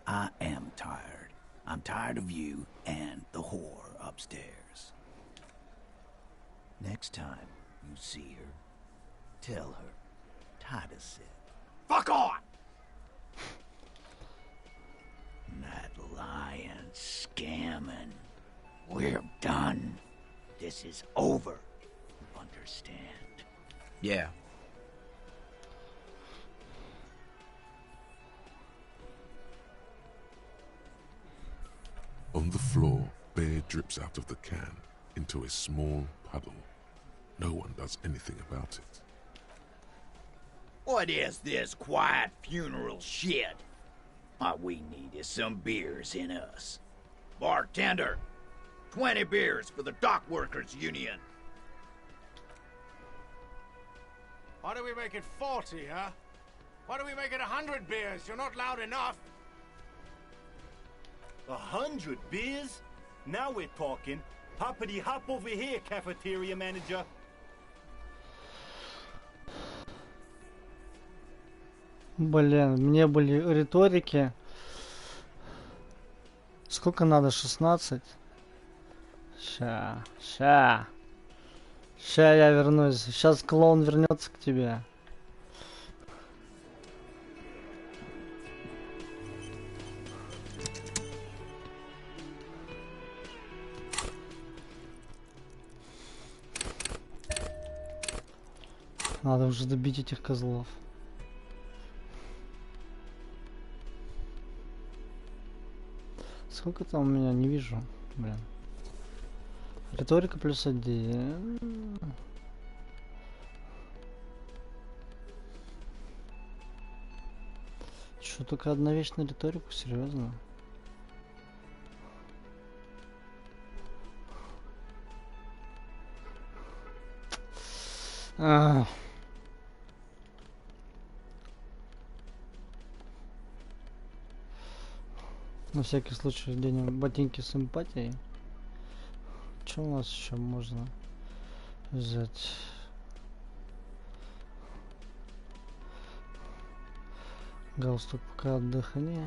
G: I am tired. I'm tired of you and the whore upstairs. Next time you see her, tell her Titus said, "Fuck on!" That lying, scamming. We're done. This is over. You understand? Yeah.
B: On the floor, beer drips out of the can into a small puddle. No one does anything about it.
G: What is this quiet funeral shit? What we need is some beers in us. Bartender, 20 beers for the Dock Workers Union.
L: Why do we make it 40, huh? Why do we make it 100 beers? You're not loud enough.
K: 100 beers? Now we're talking. Hoppity hop over here, cafeteria manager.
A: Блин, мне были риторики. Сколько надо? 16? Ща я вернусь. Сейчас клоун вернется к тебе. Надо уже добить этих козлов. Сколько там у меня? Не вижу. Блин. Риторика +1. Чё, только одна вещь на риторику? Серьезно? На всякий случай оденем ботинки с эмпатией. Что у нас еще можно взять? Галстук пока отдохни.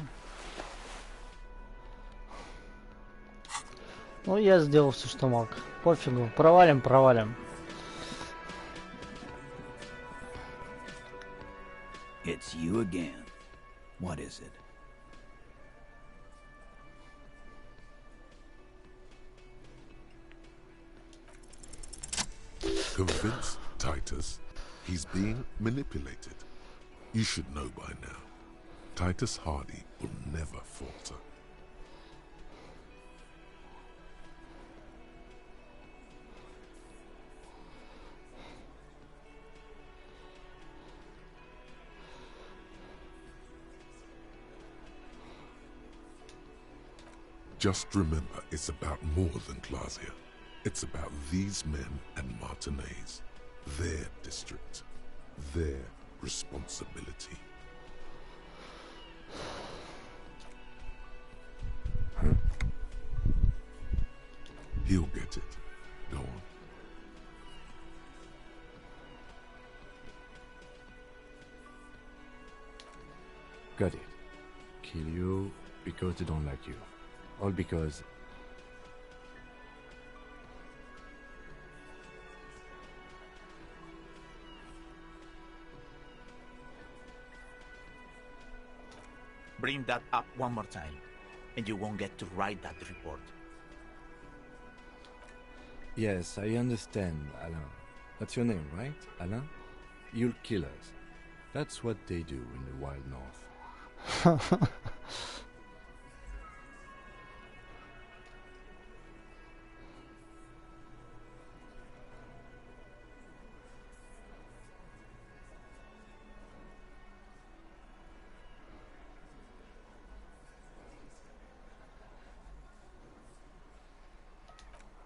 A: Ну, я сделал все, что мог. Пофигу. Провалим.
G: It's you again. What is it?
B: Convince Titus he's being manipulated. You should know by now. Titus Hardy will never falter. Just remember, it's about more than Clausia. It's about these men and Martinez, their district, their responsibility. He'll get it. Go on.
D: Got it. Kill you because they don't like you. All because...
I: Bring that up one more time, and you won't get to write that report.
D: Yes, I understand, Alain. That's your name, right, Alain? You'll kill us. That's what they do in the wild north.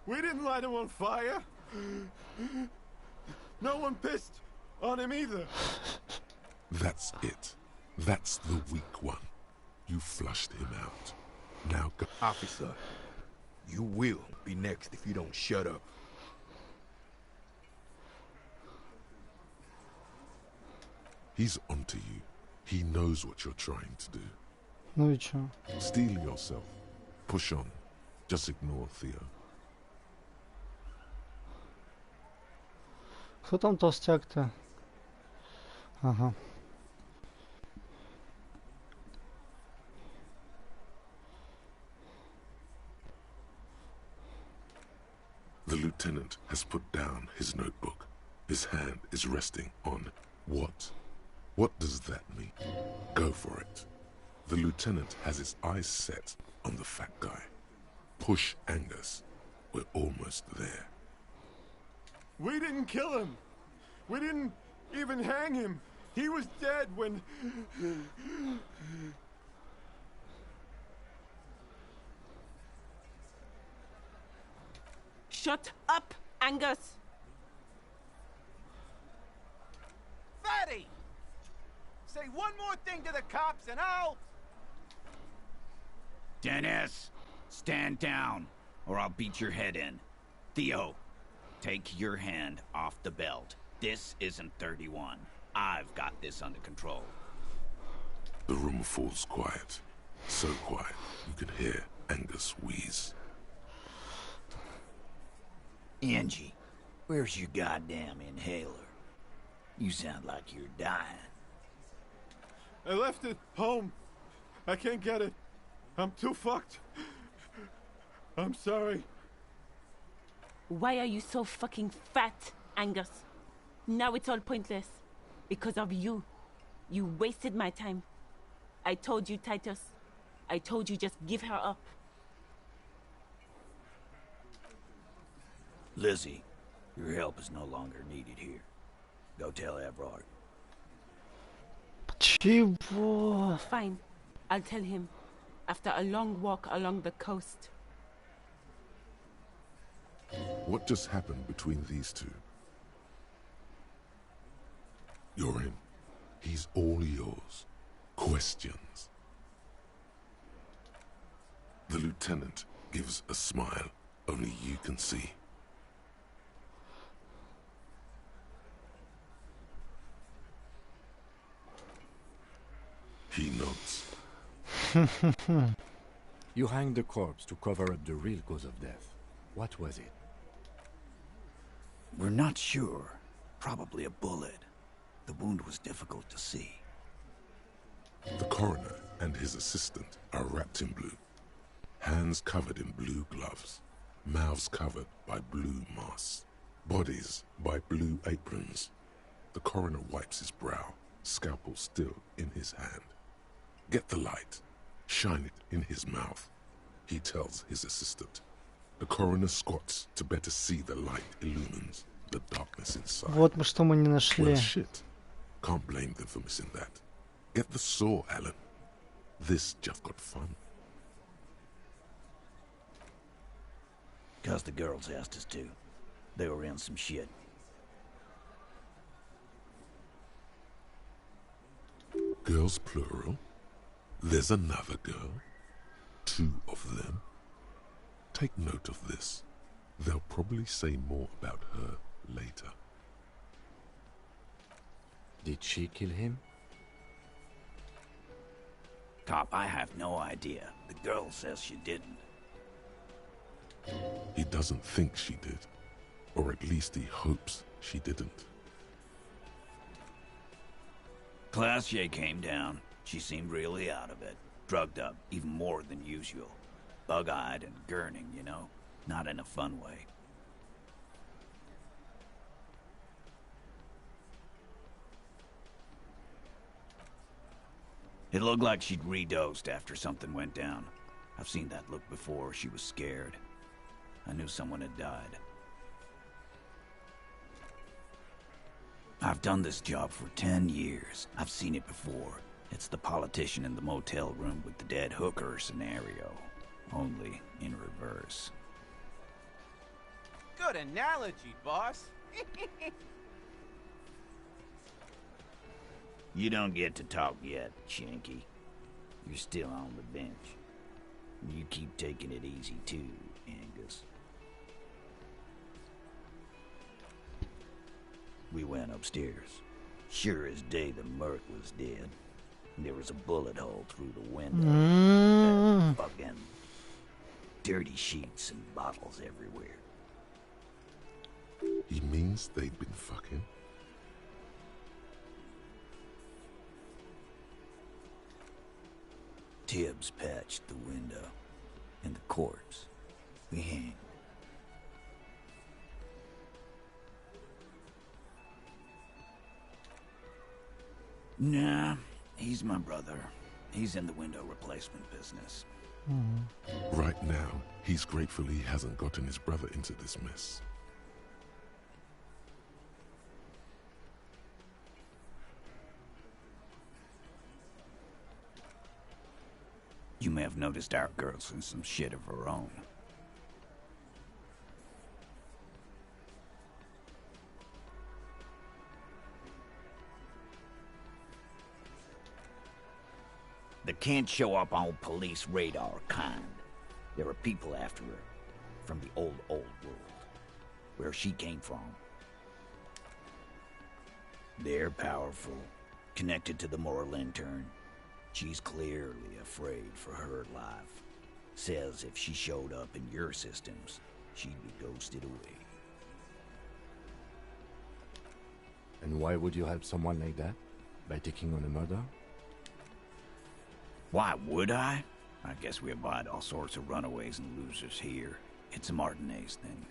O: We didn't light him on fire. No one pissed on him either.
B: That's it. That's the weak one. You flushed him out. Now go.
N: Officer, you will be next if you don't shut up.
B: He's onto you. He knows what you're trying to do.
A: Ну и чё?
B: Steel yourself. Push on. Just ignore Theo.
A: Кто там толстяк-то? Ага.
B: The lieutenant has put down his notebook. His hand is resting on what? What does that mean? Go for it. The lieutenant has his eyes set on the fat guy. Push Angus. We're almost there.
O: We didn't kill him. We didn't even hang him. He was dead when...
H: Shut up, Angus!
J: Fatty! Say one more thing to the cops and I'll...
G: Dennis, stand down, or I'll beat your head in. Theo, take your hand off the belt. This isn't 31. I've got this under control.
B: The room falls quiet. So quiet, you can hear Angus wheeze.
G: Angie, where's your goddamn inhaler? You sound like you're dying.
O: I left it home. I can't get it. I'm too fucked. I'm sorry.
H: Why are you so fucking fat, Angus? Now it's all pointless. Because of you. You wasted my time. I told you, Titus. I told you just give her up.
G: Lizzie, your help is no longer needed here. Go tell Everard.
A: Чего?
H: Fine. I'll tell him. After a long walk along the coast.
B: What just happened between these two? You're in. He's all yours. Questions. The lieutenant gives a smile only you can see. He nods.
D: You hanged the corpse to cover up the real cause of death. What was it?
G: We're not sure. Probably a bullet. The wound was difficult to see.
B: The coroner and his assistant are wrapped in blue. Hands covered in blue gloves. Mouths covered by blue masks. Bodies by blue aprons. The coroner wipes his brow, scalpel still in his hand. Get the light. Shine it in his mouth. He tells his assistant. The coroner squats to better see the light illumines the darkness inside.
A: Вот мы что мы не нашли.
B: Well, shit. Can't blame them for missing that. Get the saw, Alan. This just got fun.
G: 'Cause the girls asked us to. They were in some shit.
B: Girls plural? There's another girl? 2 of them? Take note of this. They'll probably say more about her later.
D: Did she kill him?
G: Cop, I have no idea. The girl says she didn't.
B: He doesn't think she did. Or at least he hopes she didn't.
G: Classier came down. She seemed really out of it. Drugged up, even more than usual. Bug-eyed and gurning, you know. Not in a fun way. It looked like she'd redosed after something went down. I've seen that look before. She was scared. I knew someone had died. I've done this job for 10 years. I've seen it before. It's the politician in the motel room with the dead hooker scenario. Only in reverse.
J: Good analogy, boss.
G: You don't get to talk yet, Shanky. You're still on the bench. You keep taking it easy too, Angus. We went upstairs. Sure as day the Merc was dead. There was a bullet hole through the window. Fucking dirty sheets and bottles everywhere.
B: He means they'd been fucking?
G: Tibbs patched the window. And the corpse. We hang. Nah, he's my brother. He's in the window replacement business.
B: Right now, he's grateful he hasn't gotten his brother into this mess.
G: You may have noticed our girl's in some shit of her own. They can't show up on police radar kind. There are people after her. From the old world. Where she came from. They're powerful. Connected to the moral intern. She's clearly afraid for her life. Says if she showed up in your systems, she'd be ghosted away.
D: And why would you help someone like that? By taking on a murder?
G: Why would I? I guess we abide all sorts of runaways and losers here. It's a Martinez thing.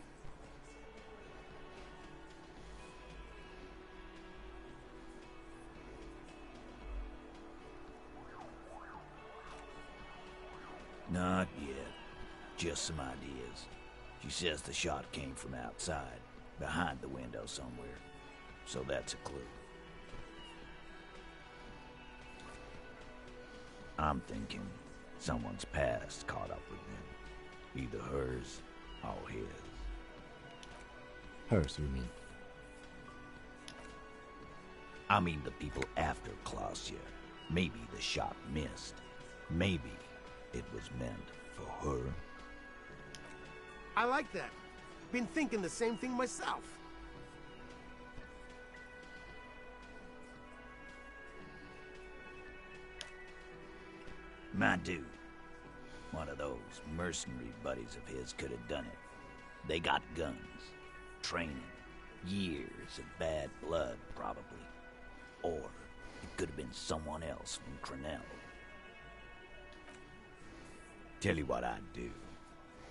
G: Not yet. Just some ideas. She says the shot came from outside, behind the window somewhere. So that's a clue. I'm thinking someone's past caught up with them. Either hers or his.
D: Hers, you mean?
G: I mean the people after Klausya. Maybe the shot missed. Maybe it was meant for her.
P: I like that. Been thinking the same thing myself.
G: My dude. One of those mercenary buddies of his could have done it. They got guns. Training. Years of bad blood, probably. Or it could have been someone else from Crenell. Tell you what I'd do.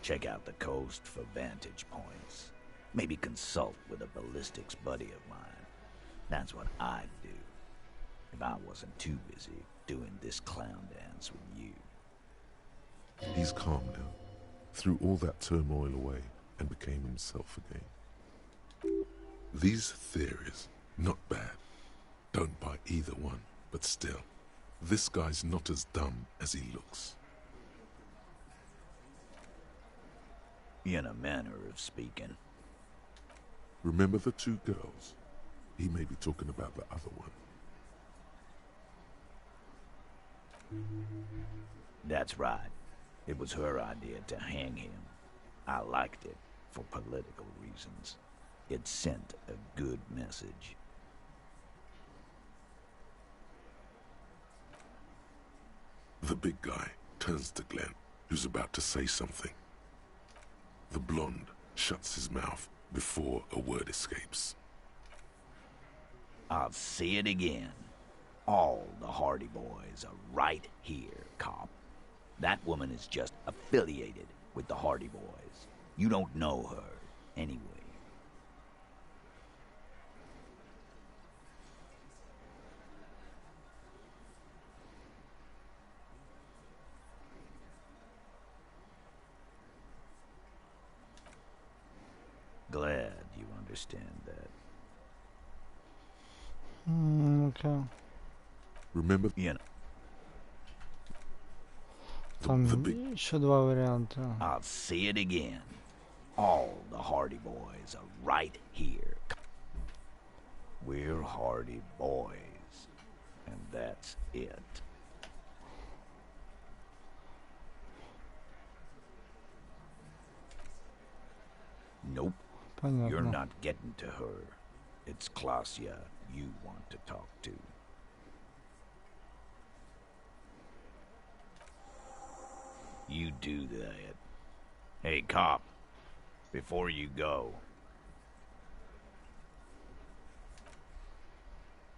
G: Check out the coast for vantage points. Maybe consult with a ballistics buddy of mine. That's what I'd do. If I wasn't too busy doing this clown dance with you.
B: He's calm now. Threw all that turmoil away and became himself again. These theories, not bad. Don't buy either one, but still, this guy's not as dumb as he looks.
G: In a manner of speaking.
B: Remember the two girls? He may be talking about the other one.
G: That's right. It was her idea to hang him. I liked it for political reasons. It sent a good message.
B: The big guy turns to Glenn, who's about to say something. The blonde shuts his mouth before a word escapes.
G: I'll say it again. All the Hardy Boys are right here, cop. That woman is just affiliated with the Hardy Boys. You don't know her, anyway. understand that.
A: Okay.
B: Remember,
G: You know,
A: Там еще два варианта.
G: I'll say it again. All the Hardy Boys are right here. We're Hardy Boys, and that's it. Nope.
A: Понятно.
G: You're not getting to her. It's Klasia you want to talk to. You do that. Hey, cop, before you go.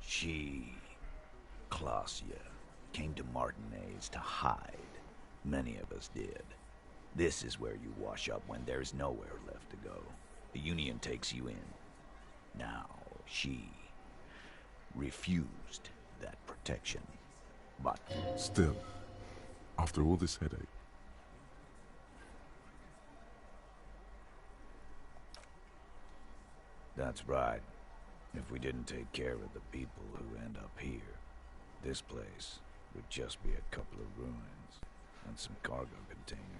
G: She, Klasia, came to Martinez to hide. Many of us did. This is where you wash up when there's nowhere left to go. The Union takes you in. Now, she refused that protection. But
B: still, after all this headache,
G: that's right. If we didn't take care of the people who end up here, this place would just be a couple of ruins and some cargo containers.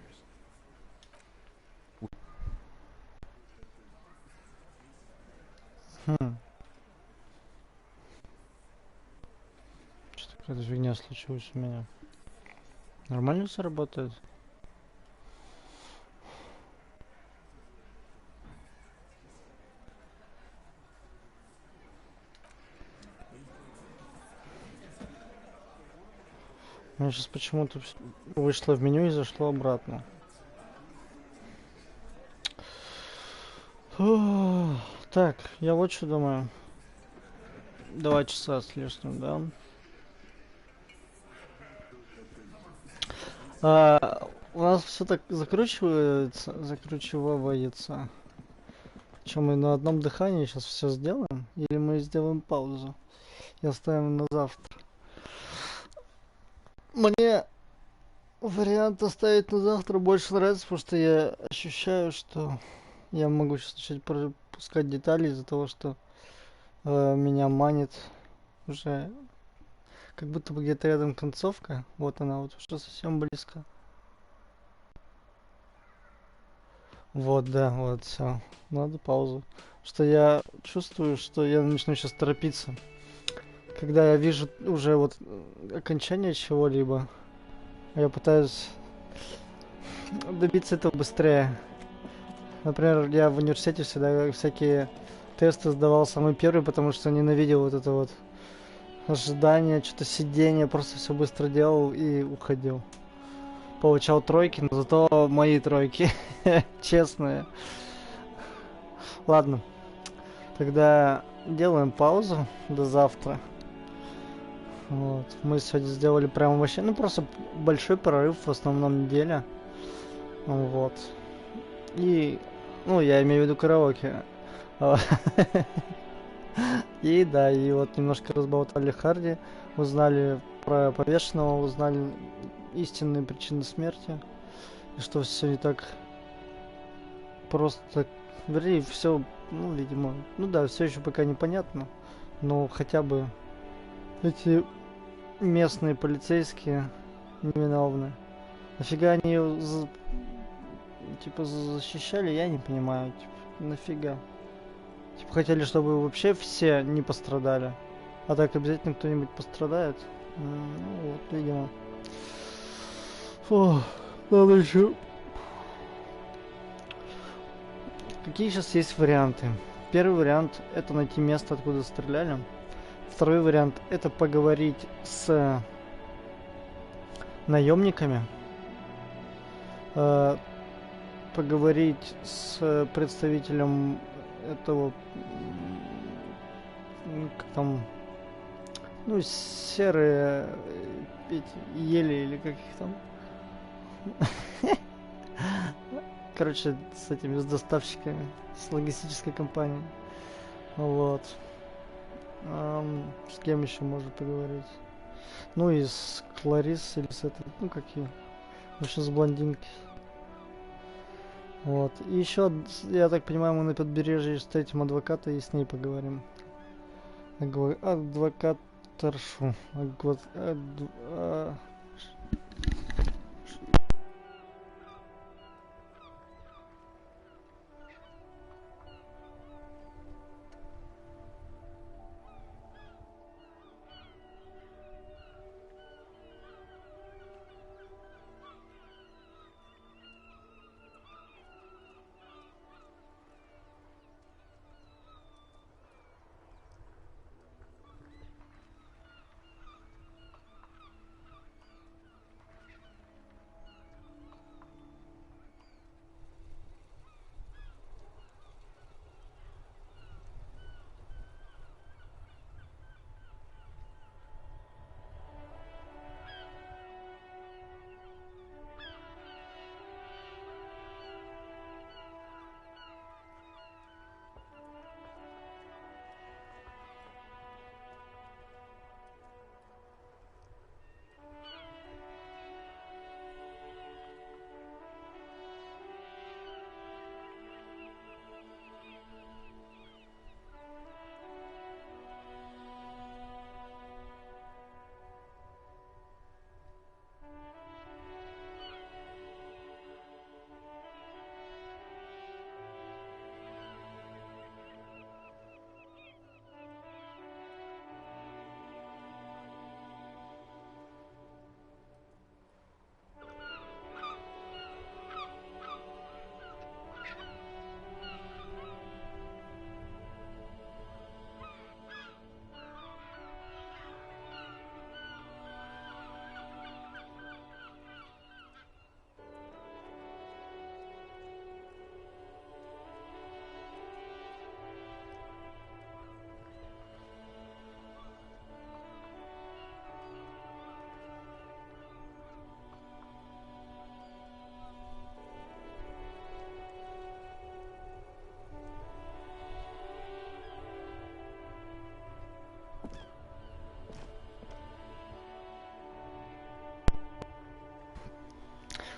A: Что-то какая-то фигня случилась у меня. Нормально все работает? У меня сейчас почему-то вышло в меню и зашло обратно. Фу. Так, я вот что думаю. 2 часа с лишним, да? У нас все так закручивается. Что, мы на одном дыхании сейчас все сделаем? Или мы сделаем паузу и оставим на завтра? Мне вариант оставить на завтра больше нравится, потому что я ощущаю, что я могу сейчас начать пропускать детали из-за того, что меня манит уже как будто бы где-то рядом концовка. Вот она, вот уже совсем близко. Вот, да, вот, все. Надо паузу. Что я чувствую, что я начну сейчас торопиться. Когда я вижу уже вот окончание чего-либо, я пытаюсь добиться этого быстрее. Например, я в университете всегда всякие тесты сдавал самый первый, потому что ненавидел вот это вот ожидание, что-то сидение, просто все быстро делал и уходил. Получал тройки, но зато мои тройки честные. Ладно, тогда делаем паузу до завтра. Вот. Мы сегодня сделали прям вообще, ну просто большой прорыв в основном неделя. Вот. И, ну, я имею в виду караоке. И да, и вот немножко разболтали Харди, узнали про повешенного, узнали истинные причины смерти. И что все не так просто. Вернее, все, ну, видимо, ну да, все еще пока непонятно. Но хотя бы эти местные полицейские невиновны. Нафига они ее типа защищали, я не понимаю. Типа, нафига? Типа хотели, чтобы вообще все не пострадали. А так обязательно кто-нибудь пострадает. Ну вот, видимо. Фу, надо еще. Какие сейчас есть варианты? Первый вариант — это найти место, откуда стреляли. Второй вариант — это поговорить с наемниками. Поговорить с представителем этого, как там, ну, серые ели или как их там. Короче, с этими, с доставщиками, с логистической компанией. Вот. С кем еще можно поговорить? Ну и с Кларис или с этой, ну какие? В общем, с блондинки. Вот. И еще, я так понимаю, мы на побережье встретим адвоката и с ней поговорим. Адвокаторшу.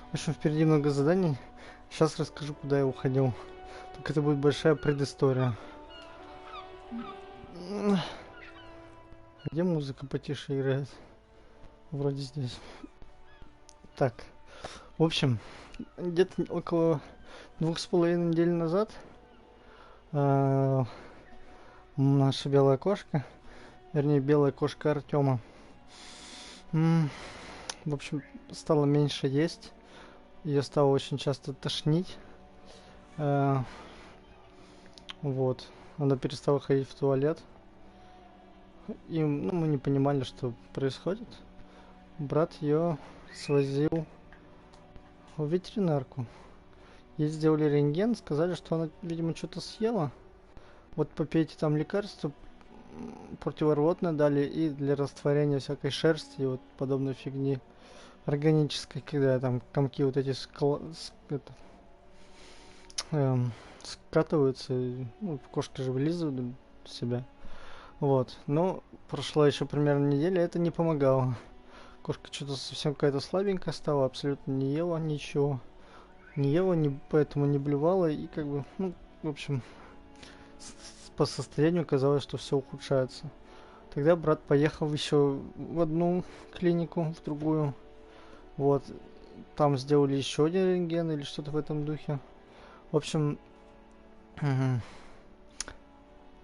A: В общем, впереди много заданий. Сейчас расскажу, куда я уходил. Только это будет большая предыстория. Где музыка потише играет? Вроде здесь. Так. В общем, где-то около 2,5 недель назад наша белая кошка, вернее, белая кошка Артема, в общем, стала меньше есть. Ее стало очень часто тошнить. Вот. Она перестала ходить в туалет. И мы не понимали, что происходит. Брат ее свозил в ветеринарку. Ей сделали рентген, сказали, что она, видимо, что-то съела. Вот попейте там лекарства, противорвотное дали и для растворения всякой шерсти и вот подобной фигни органической, когда там комки вот эти скатываются, ну, кошки же вылизывают себя. Вот. Но прошла еще примерно неделя, это не помогало. Кошка что-то совсем какая-то слабенькая стала, абсолютно не ела ничего. Не ела, поэтому не блевала и как бы, ну, в общем, по состоянию казалось, что все ухудшается. Тогда брат поехал еще в одну клинику, в другую. Вот. Там сделали еще один рентген или что-то в этом духе. В общем,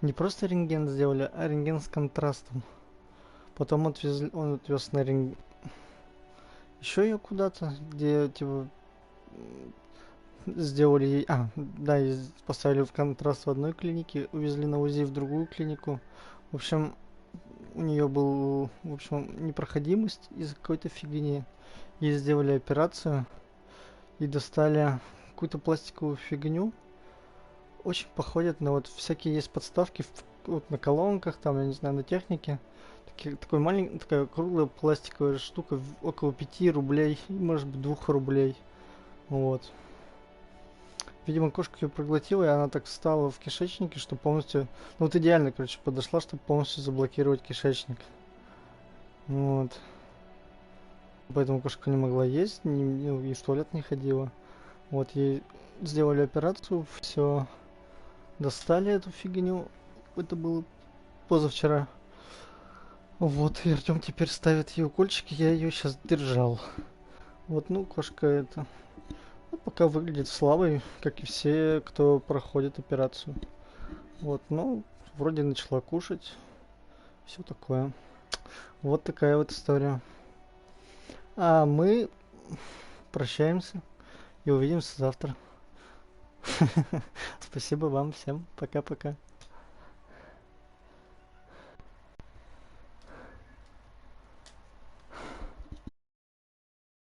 A: не просто рентген сделали, а рентген с контрастом. Потом он отвез на рентген еще ее куда-то, где типа сделали ей... да, поставили в контраст в одной клинике, увезли на УЗИ в другую клинику. В общем, у нее был, в общем, непроходимость из-за какой-то фигни. Ей сделали операцию и достали какую-то пластиковую фигню. Очень походит на вот всякие есть подставки вот на колонках, там, я не знаю, на технике. Такой маленькая, такая круглая пластиковая штука, около 5 рублей, может быть 2 рублей. Вот. Видимо, кошка ее проглотила, и она так встала в кишечнике, что полностью... Ну вот идеально, короче, подошла, чтобы полностью заблокировать кишечник. Вот. Поэтому кошка не могла есть, и в туалет не ходила. Вот ей сделали операцию, все, достали эту фигню. Это было позавчера. Вот, и Артем теперь ставит ей укольчики, я ее сейчас держал. Вот, ну, кошка это... Ну, пока выглядит слабой, как и все, кто проходит операцию. Вот, ну, вроде начала кушать. Все такое. Вот такая вот история. А мы прощаемся и увидимся завтра. Спасибо вам всем. Пока-пока.